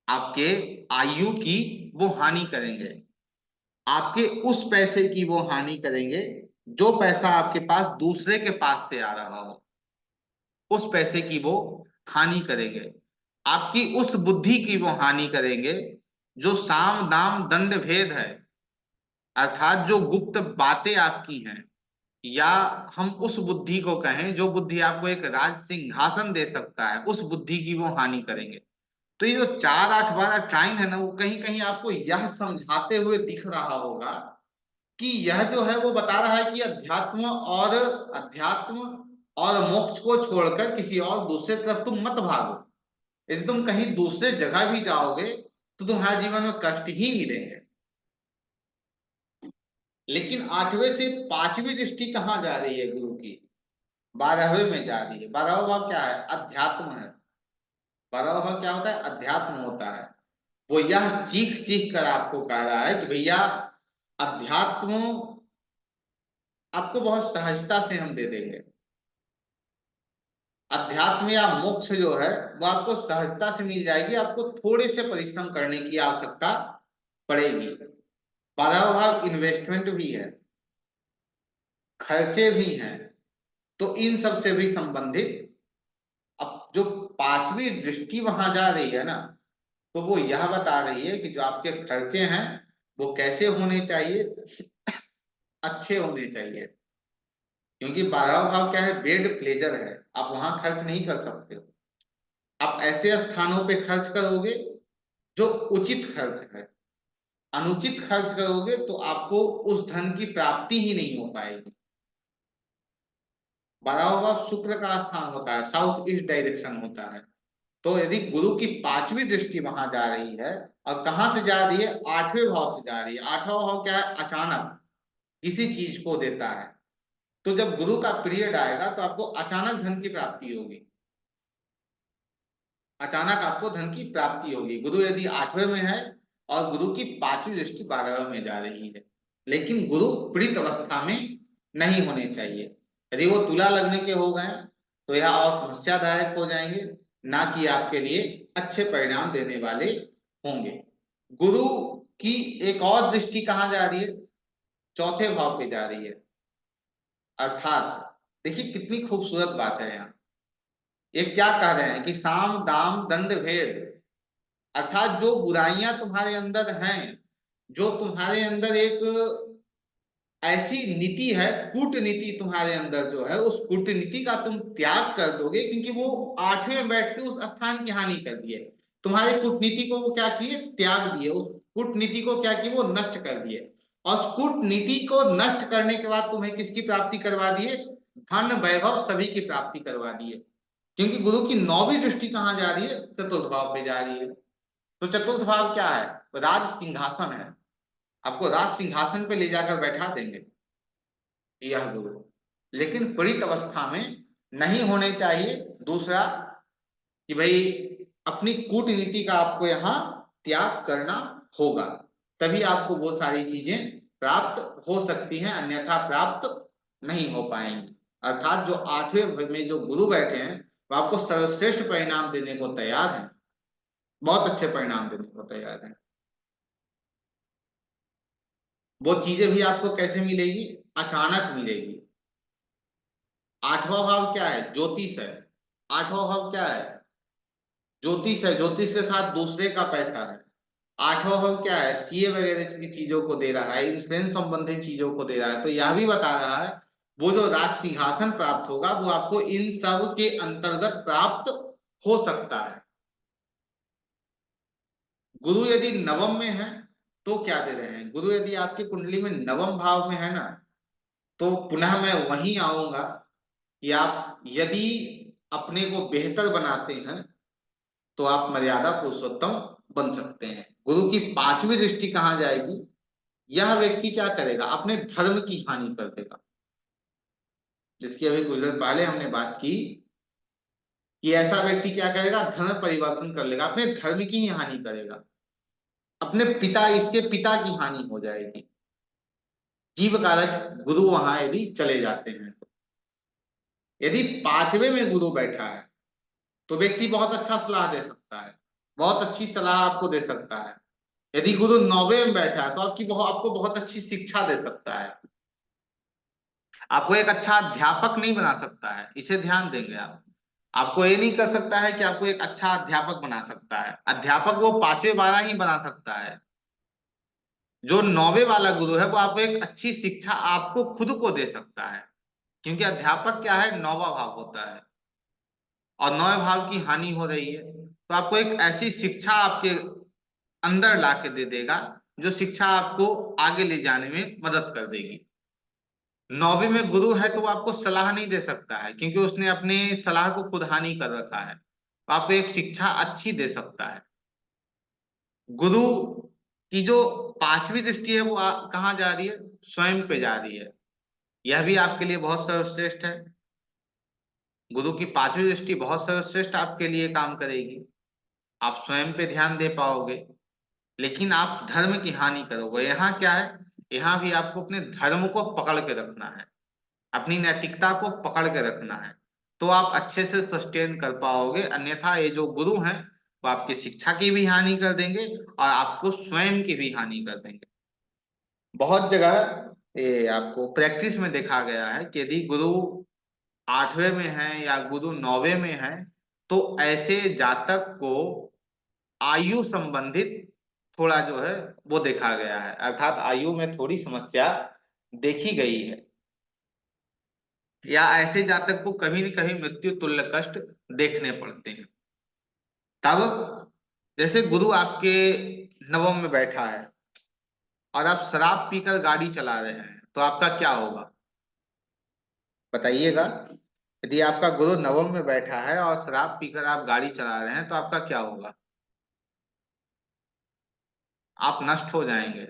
आपके आयु की वो हानि करेंगे। आपके उस पैसे की वो हानि करेंगे जो पैसा आपके पास दूसरे के पास से आ रहा हो, उस पैसे की वो हानि करेंगे। आपकी उस बुद्धि की वो हानि करेंगे जो साम दाम दंड भेद है, अर्थात जो गुप्त बातें आपकी हैं, या हम उस बुद्धि को कहें जो बुद्धि आपको एक राज सिंहासन दे सकता है, उस बुद्धि की वो हानि करेंगे। तो ये जो 4 8 12 टाइम है ना, वो कहीं कहीं आपको यह समझाते हुए दिख रहा होगा कि यह जो है वो बता रहा है कि अध्यात्म और मोक्ष को छोड़कर किसी और दूसरे तरफ तुम मत भागो। यदि तुम कहीं दूसरे जगह भी जाओगे तो तुम्हारे जीवन में कष्ट ही मिलेंगे। लेकिन 8वें से 5वीं दृष्टि कहाँ जा रही है गुरु की? 12वें में जा रही है। 12वां भाव क्या है? अध्यात्म है। 12वां भाव क्या होता है? अध्यात्म होता है। वो यह चीख चीख कर आपको कह रहा है कि भैया, अध्यात्म आपको बहुत सहजता से हम दे देंगे। अध्यात्म या मोक्ष जो है वो आपको सहजता से मिल जाएगी। आपको थोड़े से परिश्रम करने की आवश्यकता पड़ेगी। 12वां भाव इन्वेस्टमेंट भी है, खर्चे भी हैं, तो इन सब से भी संबंधित अब जो 5वीं दृष्टि वहां जा रही है ना, तो वो यह बता रही है कि जो आपके खर्चे हैं वो कैसे होने चाहिए? अच्छे होने चाहिए। क्योंकि 12वां भाव क्या है? बेड प्लेजर है। आप वहां खर्च नहीं कर सकते हो। आप ऐसे स्थानों पे खर्च करोगे जो उचित खर्च है। अनुचित खर्च करोगे तो आपको उस धन की प्राप्ति ही नहीं हो पाएगी। 12वां भाव शुक्र का स्थान होता है, साउथ ईस्ट डायरेक्शन होता है। तो यदि गुरु की 5वीं दृष्टि वहां जा रही है, और कहां से जा रही है? 8वें भाव से जा रही है। 8वां भाव क्या है? अचानक किसी चीज को देता है। तो जब गुरु का पीरियड आएगा तो आपको अचानक धन की प्राप्ति होगी। अचानक आपको धन की प्राप्ति होगी। गुरु यदि 8वें में है और गुरु की 5वीं दृष्टि 12वें में जा रही है, लेकिन गुरु पीड़ित अवस्था में नहीं होने चाहिए। यदि वो तुला लगने के हो गए तो यह और समस्यादायक हो जाएंगे, ना कि आपके लिए अच्छे परिणाम देने वाले होंगे। गुरु की एक और दृष्टि कहां जा रही है? 4थे भाव पे जा रही है। अर्थात देखिए कितनी खूबसूरत बात है यहाँ। ये क्या कह रहे हैं कि साम दाम दंड भेद, अर्थात जो बुराइयां तुम्हारे अंदर हैं, जो तुम्हारे अंदर एक ऐसी नीति है, कूटनीति तुम्हारे अंदर जो है, उस कूटनीति का तुम त्याग कर दोगे, क्योंकि वो 8वें में बैठ के उस स्थान की हानि कर दिए। तुम्हारी कूटनीति को वो क्या किए? त्याग दिए। उस कूटनीति को क्या किए? वो नष्ट कर दिए। और उस कूटनीति को नष्ट करने के बाद तुम्हें किसकी प्राप्ति करवा दिए? धन वैभव सभी की प्राप्ति करवा दिए। क्योंकि गुरु की 9वीं दृष्टि कहां जा रही है? चतुर्थ भाव पे जा रही है। तो चतुर्थ भाव क्या है? राज सिंहासन है। आपको राज सिंहासन पे ले जाकर बैठा देंगे यह गुरु, लेकिन पीड़ित अवस्था में नहीं होने चाहिए। दूसरा कि भाई, अपनी कूटनीति का आपको यहाँ त्याग करना होगा, तभी आपको वो सारी चीजें प्राप्त हो सकती हैं, अन्यथा प्राप्त नहीं हो पाएंगी। अर्थात जो 8वें में जो गुरु बैठे हैं वो आपको सर्वश्रेष्ठ परिणाम देने को तैयार है, बहुत अच्छे परिणाम देने को तैयार है। वो चीजें भी आपको कैसे मिलेगी? अचानक मिलेगी। 8वां भाव क्या है? ज्योतिष है। 8वां भाव क्या है? ज्योतिष है। ज्योतिष के साथ दूसरे का पैसा है। 8वां भाव क्या है? सीए वगैरह की चीजों को दे रहा है, इंश्योरेंस संबंधित चीजों को दे रहा है। तो यह भी बता रहा है वो जो राज सिंहासन प्राप्त होगा वो आपको इन सब के अंतर्गत प्राप्त हो सकता है। गुरु यदि नवम में है तो क्या दे रहे हैं? गुरु यदि आपकी कुंडली में नवम भाव में है ना, तो पुनः मैं वहीं आऊंगा कि आप यदि अपने को बेहतर बनाते हैं तो आप मर्यादा पुरुषोत्तम बन सकते हैं। गुरु की पांचवी दृष्टि कहाँ जाएगी? यह व्यक्ति क्या करेगा? अपने धर्म की हानि कर देगा, जिसकी अभी कुछ देर पहले हमने बात की कि ऐसा व्यक्ति क्या करेगा? धर्म परिवर्तन कर लेगा, अपने धर्म की ही हानि करेगा, अपने पिता, इसके पिता की हानि हो जाएगी। जीव कारक गुरु वहां यदि चले जाते हैं तो। यदि पांचवे में गुरु बैठा है तो व्यक्ति बहुत अच्छा सलाह दे सकता है, बहुत अच्छी सलाह आपको दे सकता है। यदि गुरु नौवे में बैठा है तो आपको बहुत अच्छी शिक्षा दे सकता है, आपको एक अच्छा अध्यापक नहीं बना सकता है, इसे ध्यान देंगे आप। आपको ये नहीं कर सकता है कि आपको एक अच्छा अध्यापक बना सकता है, अध्यापक वो पांचवे वाला ही बना सकता है। जो नौवे वाला गुरु है वो आपको एक अच्छी शिक्षा आपको खुद को दे सकता है, क्योंकि अध्यापक क्या है? नौवा भाव होता है और नौवे भाव की हानि हो रही है, तो आपको एक ऐसी शिक्षा आपके अंदर ला के दे देगा जो शिक्षा आपको आगे ले जाने में मदद कर देगी। नौवीं में गुरु है तो वो आपको सलाह नहीं दे सकता है, क्योंकि उसने अपने सलाह को खुद हानि कर रखा है, तो आपको एक शिक्षा अच्छी दे सकता है। गुरु की जो पांचवी दृष्टि है वो कहाँ जा रही है? स्वयं पे जा रही है। यह भी आपके लिए बहुत सर्वश्रेष्ठ है। गुरु की पांचवी दृष्टि बहुत सर्वश्रेष्ठ आपके लिए काम करेगी, आप स्वयं पे ध्यान दे पाओगे, लेकिन आप धर्म की हानि करोगे। यहाँ क्या है? यहाँ भी आपको अपने धर्म को पकड़ के रखना है, अपनी नैतिकता को पकड़ के रखना है, तो आप अच्छे से सस्टेन कर पाओगे। अन्यथा ये जो गुरु हैं वो आपकी शिक्षा की भी हानि कर देंगे और आपको स्वयं की भी हानि कर देंगे। बहुत जगह ये आपको प्रैक्टिस में देखा गया है कि यदि गुरु आठवें में है या गुरु नौवे में है तो ऐसे जातक को आयु संबंधित थोड़ा जो है वो देखा गया है, अर्थात आयु में थोड़ी समस्या देखी गई है, या ऐसे जातक को कभी न कभी मृत्यु तुल्य कष्ट देखने पड़ते हैं। तब जैसे गुरु आपके नवम में बैठा है और आप शराब पीकर गाड़ी चला रहे हैं तो आपका क्या होगा? बताइएगा। यदि आपका गुरु नवम में बैठा है और शराब पीकर आप गाड़ी चला रहे हैं तो आपका क्या होगा? आप नष्ट हो जाएंगे।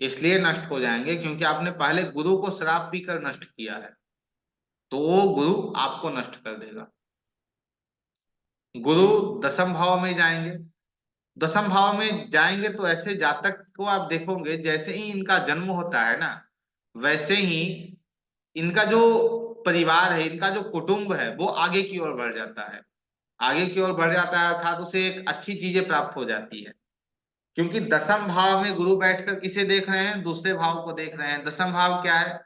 इसलिए नष्ट हो जाएंगे क्योंकि आपने पहले गुरु को शराब पीकर नष्ट किया है, तो वो गुरु आपको नष्ट कर देगा। गुरु दसम भाव में जाएंगे। दसम भाव में जाएंगे तो ऐसे जातक को आप देखोगे जैसे ही इनका जन्म होता है ना, वैसे ही इनका जो परिवार है, इनका जो कुटुंब है वो आगे की ओर बढ़ जाता है। आगे की ओर बढ़ जाता है अर्थात उसे एक अच्छी चीजें प्राप्त हो जाती है, क्योंकि दसम भाव में गुरु बैठकर किसे देख रहे हैं? दूसरे भाव को देख रहे हैं। दसम भाव क्या है?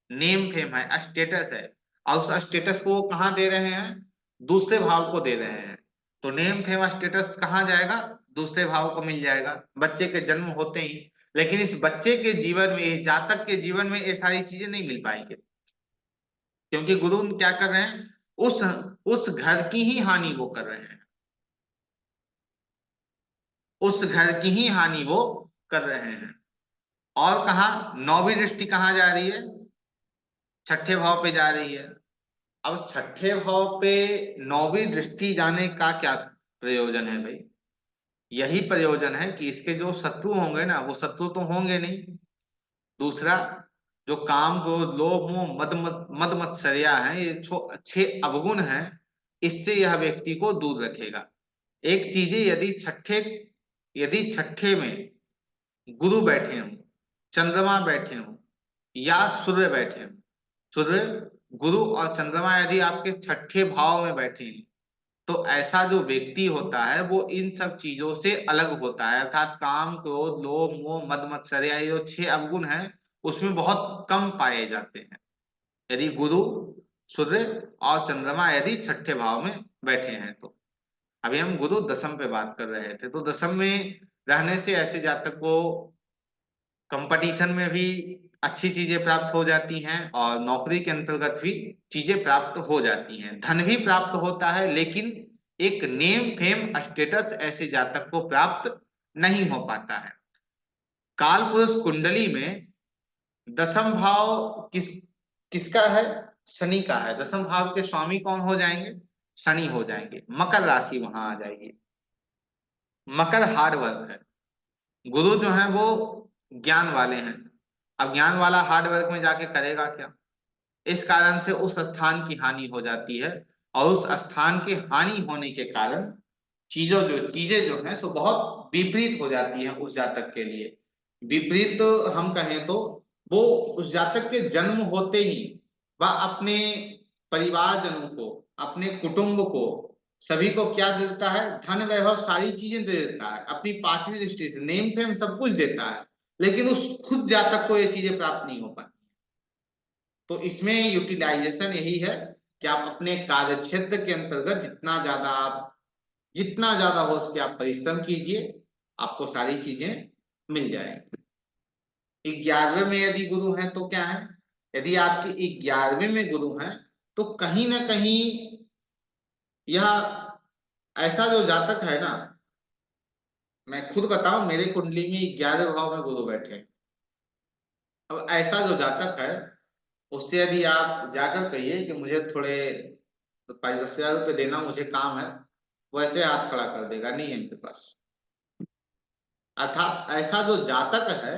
नेम फेम है, स्टेटस है, और उस स्टेटस को वो कहाँ दे रहे हैं? दूसरे भाव को दे रहे हैं। तो नेम फेम स्टेटस कहाँ जाएगा? दूसरे भाव को मिल जाएगा बच्चे के जन्म होते ही। लेकिन इस बच्चे के जीवन में, जातक के जीवन में ये सारी चीजें नहीं मिल पाएंगे, क्योंकि गुरु क्या कर रहे हैं? उस घर की ही हानि वो कर रहे हैं, उस घर की ही हानि वो कर रहे हैं। और कहा नौवीं दृष्टि कहाँ जा रही है? छठे भाव पे जा रही है। अब छठे भाव पे नौवीं दृष्टि जाने का क्या प्रयोजन है भाई? यही प्रयोजन है कि इसके जो शत्रु होंगे ना, वो शत्रु तो होंगे नहीं। दूसरा, जो काम, क्रोध, लोभ, मोह, मद मत्सर्या है, ये 6 अवगुण हैं, इससे यह व्यक्ति को दूर रखेगा। एक चीज है, यदि छठे में गुरु बैठे हों, चंद्रमा बैठे हों या सूर्य बैठे हों, सूर्य, गुरु और चंद्रमा यदि आपके छठे भाव में बैठे हैं तो ऐसा जो व्यक्ति होता है वो इन सब चीजों से अलग होता है, अर्थात काम, क्रोध, लोभ, मोह, मद मत्सर्य, ये जो 6 अवगुण हैं उसमें बहुत कम पाए जाते हैं यदि गुरु, सूर्य और चंद्रमा यदि छठे भाव में बैठे हैं तो। अभी हम गुरु दसम पे बात कर रहे थे, तो दसम में रहने से ऐसे जातक को कंपटीशन में भी अच्छी चीजें प्राप्त हो जाती हैं और नौकरी के अंतर्गत भी चीजें प्राप्त हो जाती हैं, धन भी प्राप्त होता है, लेकिन एक नेम फेम स्टेटस ऐसे जातक को प्राप्त नहीं हो पाता है। काल पुरुष कुंडली में दसम भाव किसका है? शनि का है। दसम भाव के स्वामी कौन हो जाएंगे? शनि हो जाएंगे, मकर राशि वहां आ जाएगी। मकर हार्ड वर्क है, गुरु जो है वो ज्ञान वाले हैं। अब ज्ञान वाला हार्ड वर्क में जाके करेगा क्या, इस कारण से उस स्थान की हानि हो जाती है। और उस स्थान के हानि होने के कारण चीजें जो है सो बहुत विपरीत हो जाती है उस जातक के लिए। विपरीत तो हम कहें तो वो उस जातक के जन्म होते ही वह अपने परिवारजनों को, अपने कुटुंब को, सभी को क्या दे देता है, धन वैभव सारी चीजें दे देता है, अपनी पांचवी दृष्टि से नेम फेम सब कुछ देता है, लेकिन उस खुद जातक को ये चीजें प्राप्त नहीं हो पाती। तो इसमें यूटिलाइजेशन यही है कि आप अपने कार्य क्षेत्र के अंतर्गत जितना ज्यादा हो सके आप परिश्रम कीजिए, आपको सारी चीजें मिल जाएंगी। 11वें में यदि गुरु हैं तो क्या है, यदि आपके 11वें में गुरु हैं तो कहीं ना कहीं यह ऐसा जो जातक है ना, मैं खुद बताऊं मेरे कुंडली में 11वें भाव में गुरु बैठे हैं। अब ऐसा जो जातक है उससे यदि आप जाकर कहिए कि मुझे थोड़े 5-10 हजार रुपये देना, मुझे काम है, वैसे हाथ खड़ा कर देगा, नहीं है मेरे पास। अर्थात ऐसा जो जातक है,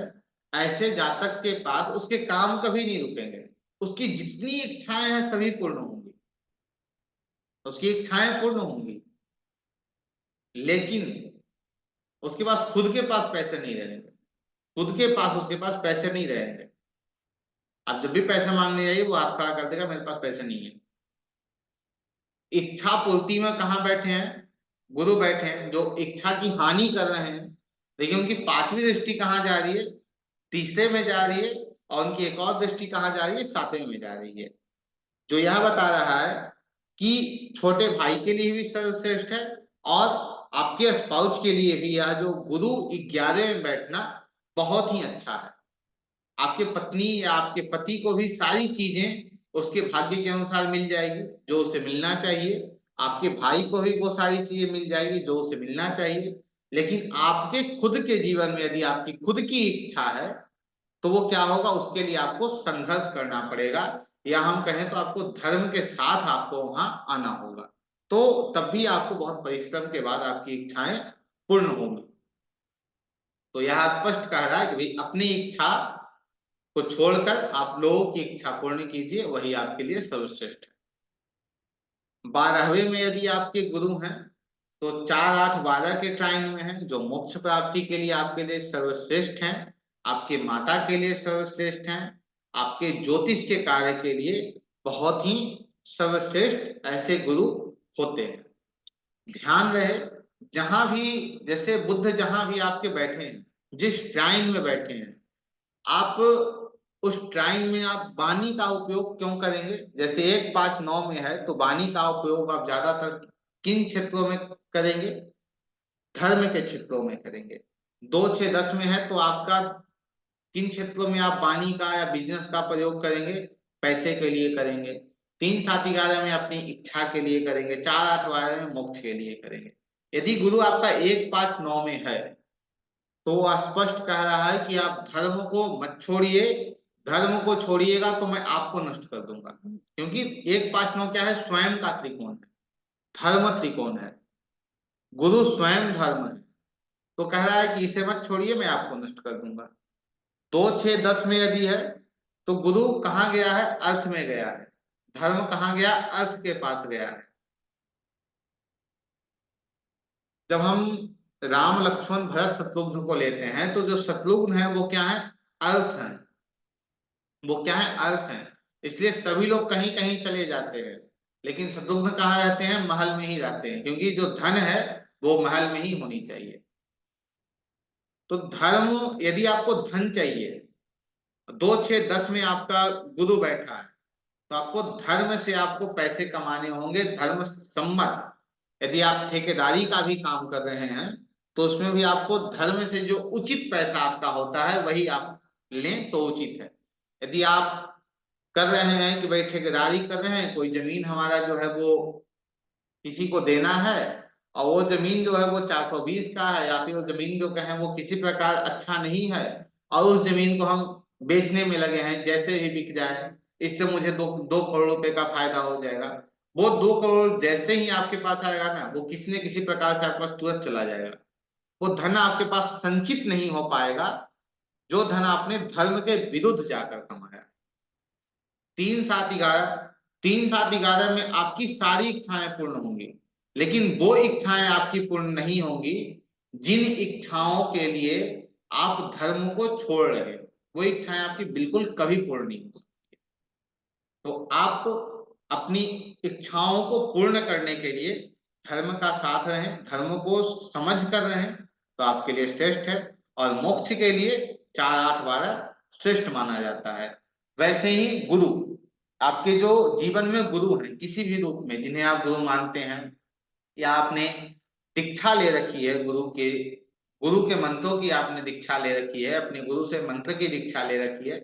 ऐसे जातक के पास उसके काम कभी नहीं रुकेंगे, उसकी जितनी इच्छाएं हैं सभी पूर्ण होंगी, उसकी इच्छाएं पूर्ण होंगी, लेकिन उसके पास खुद के पास पैसे नहीं रहेंगे, खुद के पास उसके पास पैसे नहीं रहेंगे। अब जब भी पैसे मांगने जाइए वो हाथ खड़ा कर देगा, मेरे पास पैसे नहीं है। इच्छा पूर्ति में कहाँ बैठे हैं, गुरु बैठे हैं जो इच्छा की हानि कर रहे हैं, लेकिन उनकी पांचवी दृष्टि कहाँ जा रही है, तीसरे में जा रही है, और उनकी एक और दृष्टि कहाँ जा रही है, 7वें में जा रही है, जो यह बता रहा है कि छोटे भाई के लिए भी सर्वश्रेष्ठ है, और आपके स्पाउस के लिए भी यह जो गुरु 11वें में बैठना बहुत ही अच्छा है। आपके पत्नी या आपके पति को भी सारी चीजें उसके भाग्य के अनुसार मिल जाएगी जो उसे मिलना चाहिए, आपके भाई को भी वो सारी चीजें मिल जाएगी जो उसे मिलना चाहिए। लेकिन आपके खुद के जीवन में यदि आपकी खुद की इच्छा है तो वो क्या होगा, उसके लिए आपको संघर्ष करना पड़ेगा, या हम कहें तो आपको धर्म के साथ आपको वहां आना होगा, तो तब भी आपको बहुत परिश्रम के बाद आपकी इच्छाएं पूर्ण होंगी। तो यह स्पष्ट कह रहा है कि भाई अपनी इच्छा को छोड़कर आप लोगों की इच्छा पूर्ण कीजिए, वही आपके लिए सर्वश्रेष्ठ है। 12वें में यदि आपके गुरु हैं तो 4, 8, 12 के ट्राइन में हैं, जो मोक्ष प्राप्ति के लिए आपके लिए सर्वश्रेष्ठ हैं, आपके माता के लिए सर्वश्रेष्ठ हैं, आपके ज्योतिष के कार्य के लिए बहुत ही सर्वश्रेष्ठ ऐसे गुरु होते हैं। ध्यान रहे, जहां भी जैसे बुद्ध जहां भी आपके बैठे हैं, जिस ट्राइन में बैठे हैं, आप उस ट्राइन में आप वाणी का उपयोग क्यों करेंगे। जैसे 1, 5, 9 में है तो वाणी का उपयोग आप ज्यादातर किन क्षेत्रों में करेंगे, धर्म के क्षेत्रों में करेंगे। 2, 6, 10 में है तो आपका किन क्षेत्रों में आप वाणी का या बिजनेस का प्रयोग करेंगे, पैसे के लिए करेंगे। 3, 7, 11 में अपनी इच्छा के लिए करेंगे, 4, 8, 12 में मोक्ष के लिए करेंगे। यदि गुरु आपका 1, 5, 9 में है तो वह स्पष्ट कह रहा है कि आप धर्म को मत छोड़िए, धर्म को छोड़िएगा तो मैं आपको नष्ट कर दूंगा, क्योंकि 1, 5, 9 क्या है, स्वयं का त्रिकोण है, धर्म त्रिकोण है, गुरु स्वयं धर्म है, तो कह रहा है कि इसे मत छोड़िए मैं आपको नष्ट कर दूंगा। 2, 6, 10 में यदि है तो गुरु कहाँ गया है, अर्थ में गया है, धर्म कहाँ गया, अर्थ के पास गया है। जब हम राम लक्ष्मण भरत शत्रुघ्न को लेते हैं तो जो शत्रुघ्न है वो क्या है, अर्थ है, वो क्या है, अर्थ है। इसलिए सभी लोग कहीं कहीं चले जाते हैं, लेकिन शत्रुघ्न कहाँ रहते हैं, महल में ही रहते हैं, क्योंकि जो धन है वो महल में ही होनी चाहिए। तो धर्म, यदि आपको धन चाहिए, 2, 6, 10 में आपका गुरु बैठा है तो आपको धर्म से आपको पैसे कमाने होंगे, धर्म सम्मत। यदि आप ठेकेदारी का भी काम कर रहे हैं तो उसमें भी आपको धर्म से जो उचित पैसा आपका होता है वही आप लें तो उचित है। यदि आप कर रहे हैं कि भाई ठेकेदारी कर रहे हैं, कोई जमीन हमारा जो है वो किसी को देना है, और वो जमीन जो है वो 420 का है, या फिर वो जमीन जो कहें वो किसी प्रकार अच्छा नहीं है, और उस जमीन को हम बेचने में लगे हैं, जैसे भी बिक जाए इससे मुझे 2 करोड़ रुपए का फायदा हो जाएगा, वो 2 करोड़ जैसे ही आपके पास आएगा ना, वो किसी न किसी प्रकार से आपके पास तुरंत चला जाएगा। वो धन आपके पास संचित नहीं हो पाएगा, जो धन आपने धर्म के विरुद्ध जाकर कमाया। 3 7 11, 3 7 11 में आपकी सारी इच्छाएं पूर्ण होंगी, लेकिन वो इच्छाएं आपकी पूर्ण नहीं होंगी जिन इच्छाओं के लिए आप धर्म को छोड़ रहे हो। वो इच्छाएं आपकी बिल्कुल कभी पूर्ण नहीं हो सकती। तो आप अपनी इच्छाओं को पूर्ण करने के लिए धर्म का साथ रहें, धर्म को समझ कर रहें, तो आपके लिए श्रेष्ठ है। और मोक्ष के लिए 4 8 12 श्रेष्ठ माना जाता है। वैसे ही गुरु, आपके जो जीवन में गुरु हैं किसी भी रूप में, जिन्हें आप गुरु मानते हैं या आपने दीक्षा ले रखी है, गुरु के मंत्रों की आपने दीक्षा ले रखी है, अपने गुरु से मंत्र की दीक्षा ले रखी है,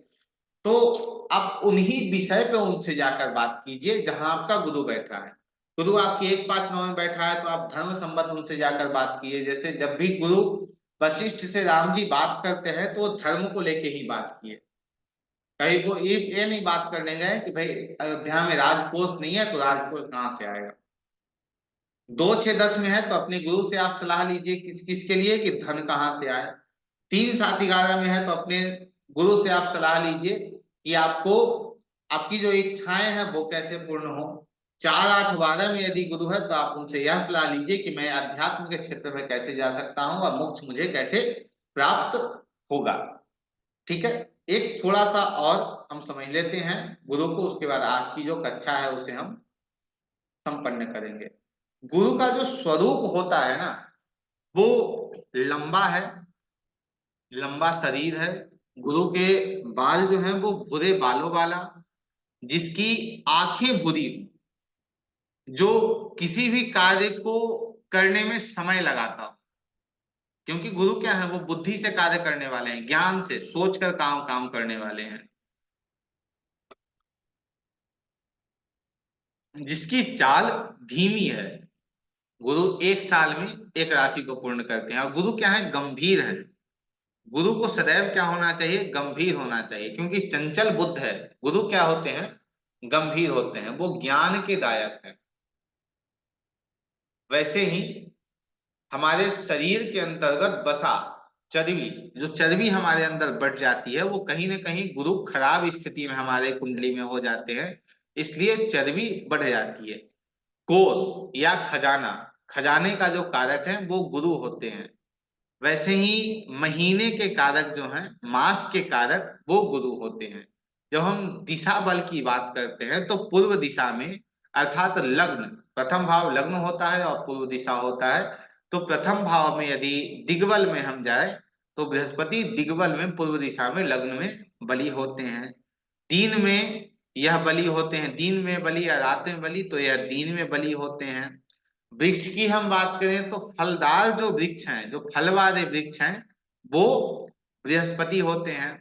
तो आप उन्हीं विषय पे उनसे जाकर बात कीजिए जहां आपका गुरु बैठा है। गुरु आपकी 1 5 9 में बैठा है तो आप धर्म संबंध उनसे जाकर बात कीजिए। जैसे जब भी गुरु वशिष्ठ से राम जी बात करते हैं तो वो धर्म को लेके ही बात किए। कहीं वो ये नहीं बात करने गए कि भाई अयोध्या में राजकोष नहीं है तो राजकोष कहां से आएगा। 2 6 10 में है तो अपने गुरु से आप सलाह लीजिए किसके लिए कि धन कहाँ से आए। 3 7 11 में है तो अपने गुरु से आप सलाह लीजिए कि आपको आपकी जो इच्छाएं हैं वो कैसे पूर्ण हो। 4 8 12 में यदि गुरु है तो आप उनसे यह सलाह लीजिए कि मैं अध्यात्म के क्षेत्र में कैसे जा सकता हूं और मोक्ष मुझे कैसे प्राप्त होगा। ठीक है, एक थोड़ा सा और हम समझ लेते हैं गुरु को, उसके बाद आज की जो कक्षा है उसे हम संपन्न करेंगे। गुरु का जो स्वरूप होता है ना, वो लंबा है, लंबा शरीर है। गुरु के बाल जो हैं वो भूरे बालों वाला, जिसकी आंखें भूरी, जो किसी भी कार्य को करने में समय लगाता हो। क्योंकि गुरु क्या है, वो बुद्धि से कार्य करने वाले हैं, ज्ञान से सोचकर काम काम करने वाले हैं। जिसकी चाल धीमी है। गुरु 1 साल में एक राशि को पूर्ण करते हैं। और गुरु क्या है, गंभीर है। गुरु को सदैव क्या होना चाहिए, गंभीर होना चाहिए, क्योंकि चंचल बुद्ध है। गुरु क्या होते हैं, गंभीर होते हैं, वो ज्ञान के दायक है। वैसे ही हमारे शरीर के अंतर्गत बसा चर्बी, जो चर्बी हमारे अंदर बढ़ जाती है, वो कहीं ना कहीं गुरु खराब स्थिति में हमारे कुंडली में हो जाते हैं, इसलिए चर्बी बढ़ जाती है। कोष या खजाना, खजाने का जो कारक है वो गुरु होते हैं। वैसे ही महीने के कारक जो हैं, मास के कारक, वो गुरु होते हैं। जब हम दिशा बल की बात करते हैं तो पूर्व दिशा में, अर्थात लग्न, प्रथम भाव लग्न होता है और पूर्व दिशा होता है। तो प्रथम भाव में यदि दिग्बल में हम जाए तो बृहस्पति दिग्बल में पूर्व दिशा में लग्न में बली होते हैं। दिन में यह बली होते हैं, दिन में बली या रात में बली, तो यह दिन में बली होते हैं। वृक्ष की हम बात करें तो फलदार जो वृक्ष हैं, जो फल वाले वृक्ष हैं, वो बृहस्पति होते हैं।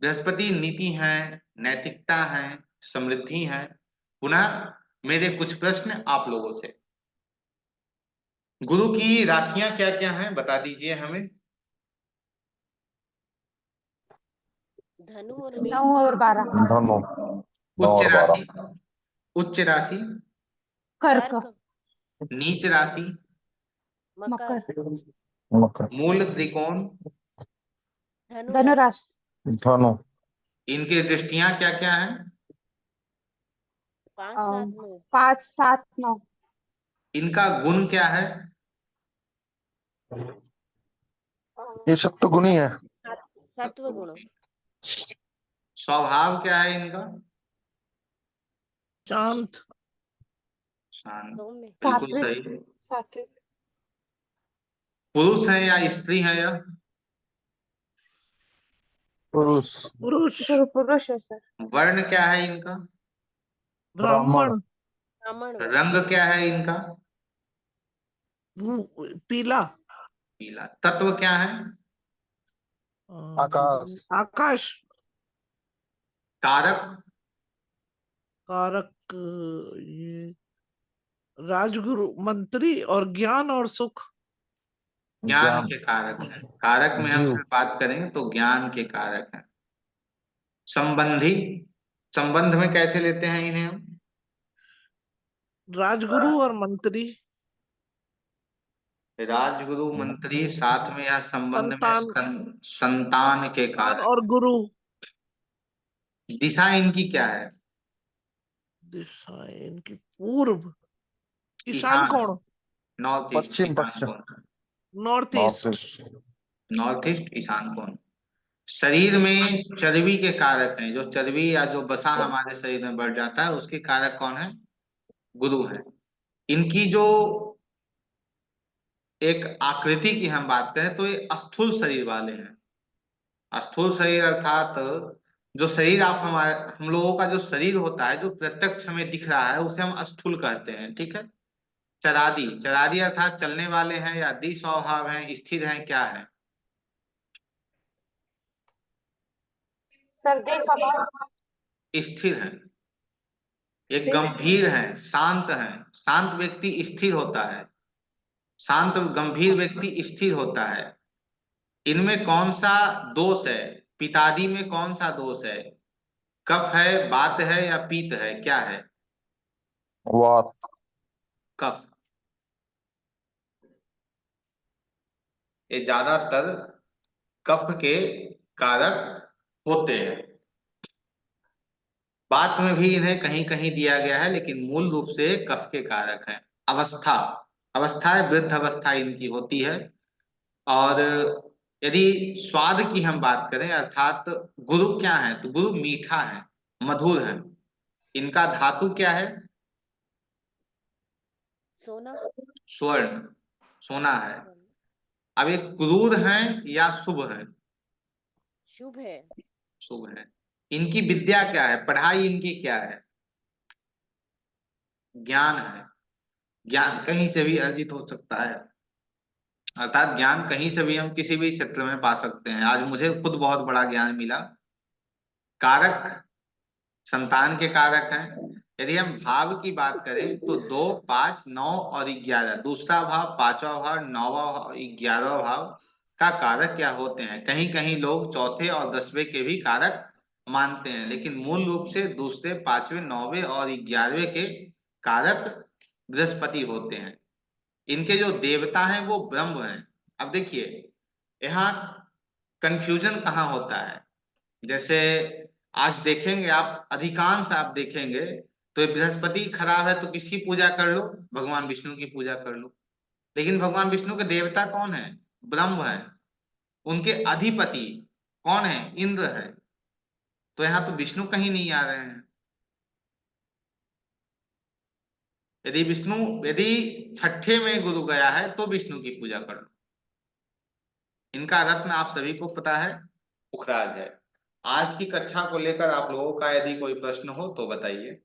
बृहस्पति नीति है, नैतिकता है, समृद्धि है। पुनः मेरे कुछ प्रश्न आप लोगों से, गुरु की राशियां क्या क्या हैं बता दीजिए हमें। धनु और मीन। 9 और 12। धनु 9 उच्च और 12। राशि, उच्च राशि, कर्क। कर्क, नीच राशि, मकर, मकर। मकर मूल त्रिकोण, धनु धनु राशि, राशि। धनु इनकी दृष्टियां क्या क्या हैं। 5 7 9, 5 7 9। इनका गुण क्या है। ये सब तो गुण ही है। सत्व गुण, स्वभाव क्या है इनका। शांत, शांत, सौम्य, बिल्कुल सात्विक। सही। सात्विक। पुरुष है या स्त्री है यह। पुरुष पुरुष, गुरु पुरुष है सर। वर्ण क्या है इनका। ब्राह्मण, ब्राह्मण वर्ण, रंग क्या है इनका। पीला, पीला। तत्व क्या है। आकाश आकाश, कारक, कारक, ये राजगुरु, मंत्री और ज्ञान और सुख, ज्ञान ज्ञान के कारक हैं। कारक में हम जीव सिर्फ बात करेंगे तो ज्ञान के कारक हैं। संबंधी, संबंध में कैसे लेते हैं इन्हें हम। राजगुरु और मंत्री, राजगुरु मंत्री साथ में या संबंध में संतान संतान के कारक। और गुरु। दिशा इनकी क्या है? दिशा इनकी पूर्व, ईशान ईशान, कोण, नॉर्थ ईस्ट, पश्चिम ईशान पश्चिम कोण, north north east. East. North east, ईशान कोण। शरीर में चर्बी के कारक हैं, जो चर्बी या जो वसा हमारे शरीर में बढ़ जाता है उसके कारक कौन है? गुरु है। इनकी जो एक आकृति की हम बात करें तो ये स्थूल शरीर वाले हैं। स्थूल शरीर अर्थात जो शरीर आप हमारे हम लोगों का जो शरीर होता है जो प्रत्यक्ष हमें दिख रहा है उसे हम स्थूल कहते हैं, ठीक है। चरादी, चरादी अर्थात चलने वाले हैं या स्वभाव हैं, स्थिर हैं, क्या है? सर्दी स्वभाव। स्थिर हैं। एक गंभीर है, शांत है। शांत व्यक्ति स्थिर होता है, शांत गंभीर व्यक्ति स्थिर होता है। इनमें कौन सा दोष है? पितादी में कौन सा दोष है? कफ है, वात है या पीत है, क्या है? वात। कफ। ये ज्यादातर कफ के कारक होते हैं। बात में भी इन्हें कहीं कहीं दिया गया है लेकिन मूल रूप से कफ के कारक हैं। अवस्था, अवस्था वृद्ध अवस्था इनकी होती है। और यदि स्वाद की हम बात करें अर्थात गुरु क्या है, तो गुरु मीठा है, मधुर है। इनका धातु क्या है? सोना, स्वर्ण, सोना है। सोना, अब ये क्रूर है या शुभ है? शुभ है। शुभ है। इनकी विद्या क्या है, पढ़ाई इनकी क्या है? ज्ञान है। ज्ञान कहीं से भी अर्जित हो सकता है, अर्थात ज्ञान कहीं से भी हम किसी भी क्षेत्र में पा सकते हैं। आज मुझे खुद बहुत बड़ा ज्ञान मिला। कारक संतान के कारक हैं। यदि हम भाव की बात करें तो 2, 5, 9 और 11, दूसरा भाव, पांचवा भाव, 9वां भाव, 11वां भाव का कारक क्या होते हैं? कहीं कहीं लोग चौथे और 10वें के भी कारक मानते हैं, लेकिन मूल रूप से दूसरे, पांचवें, 9वें और 11वें के कारक बृहस्पति होते हैं। इनके जो देवता हैं वो ब्रह्म हैं। अब देखिए यहाँ कंफ्यूजन कहाँ होता है। जैसे आज देखेंगे आप, अधिकांश आप देखेंगे तो ये बृहस्पति खराब है तो किसकी पूजा कर लो? भगवान विष्णु की पूजा कर लो। लेकिन भगवान विष्णु के देवता कौन है? ब्रह्म है। उनके अधिपति कौन है? इंद्र है। तो यहाँ तो विष्णु कहीं नहीं आ रहे हैं। यदि विष्णु, यदि छठे में गुरु गया है तो विष्णु की पूजा कर लो। इनका रत्न आप सभी को पता है, पुखराज है। आज की कक्षा को लेकर आप लोगों का यदि कोई प्रश्न हो तो बताइए।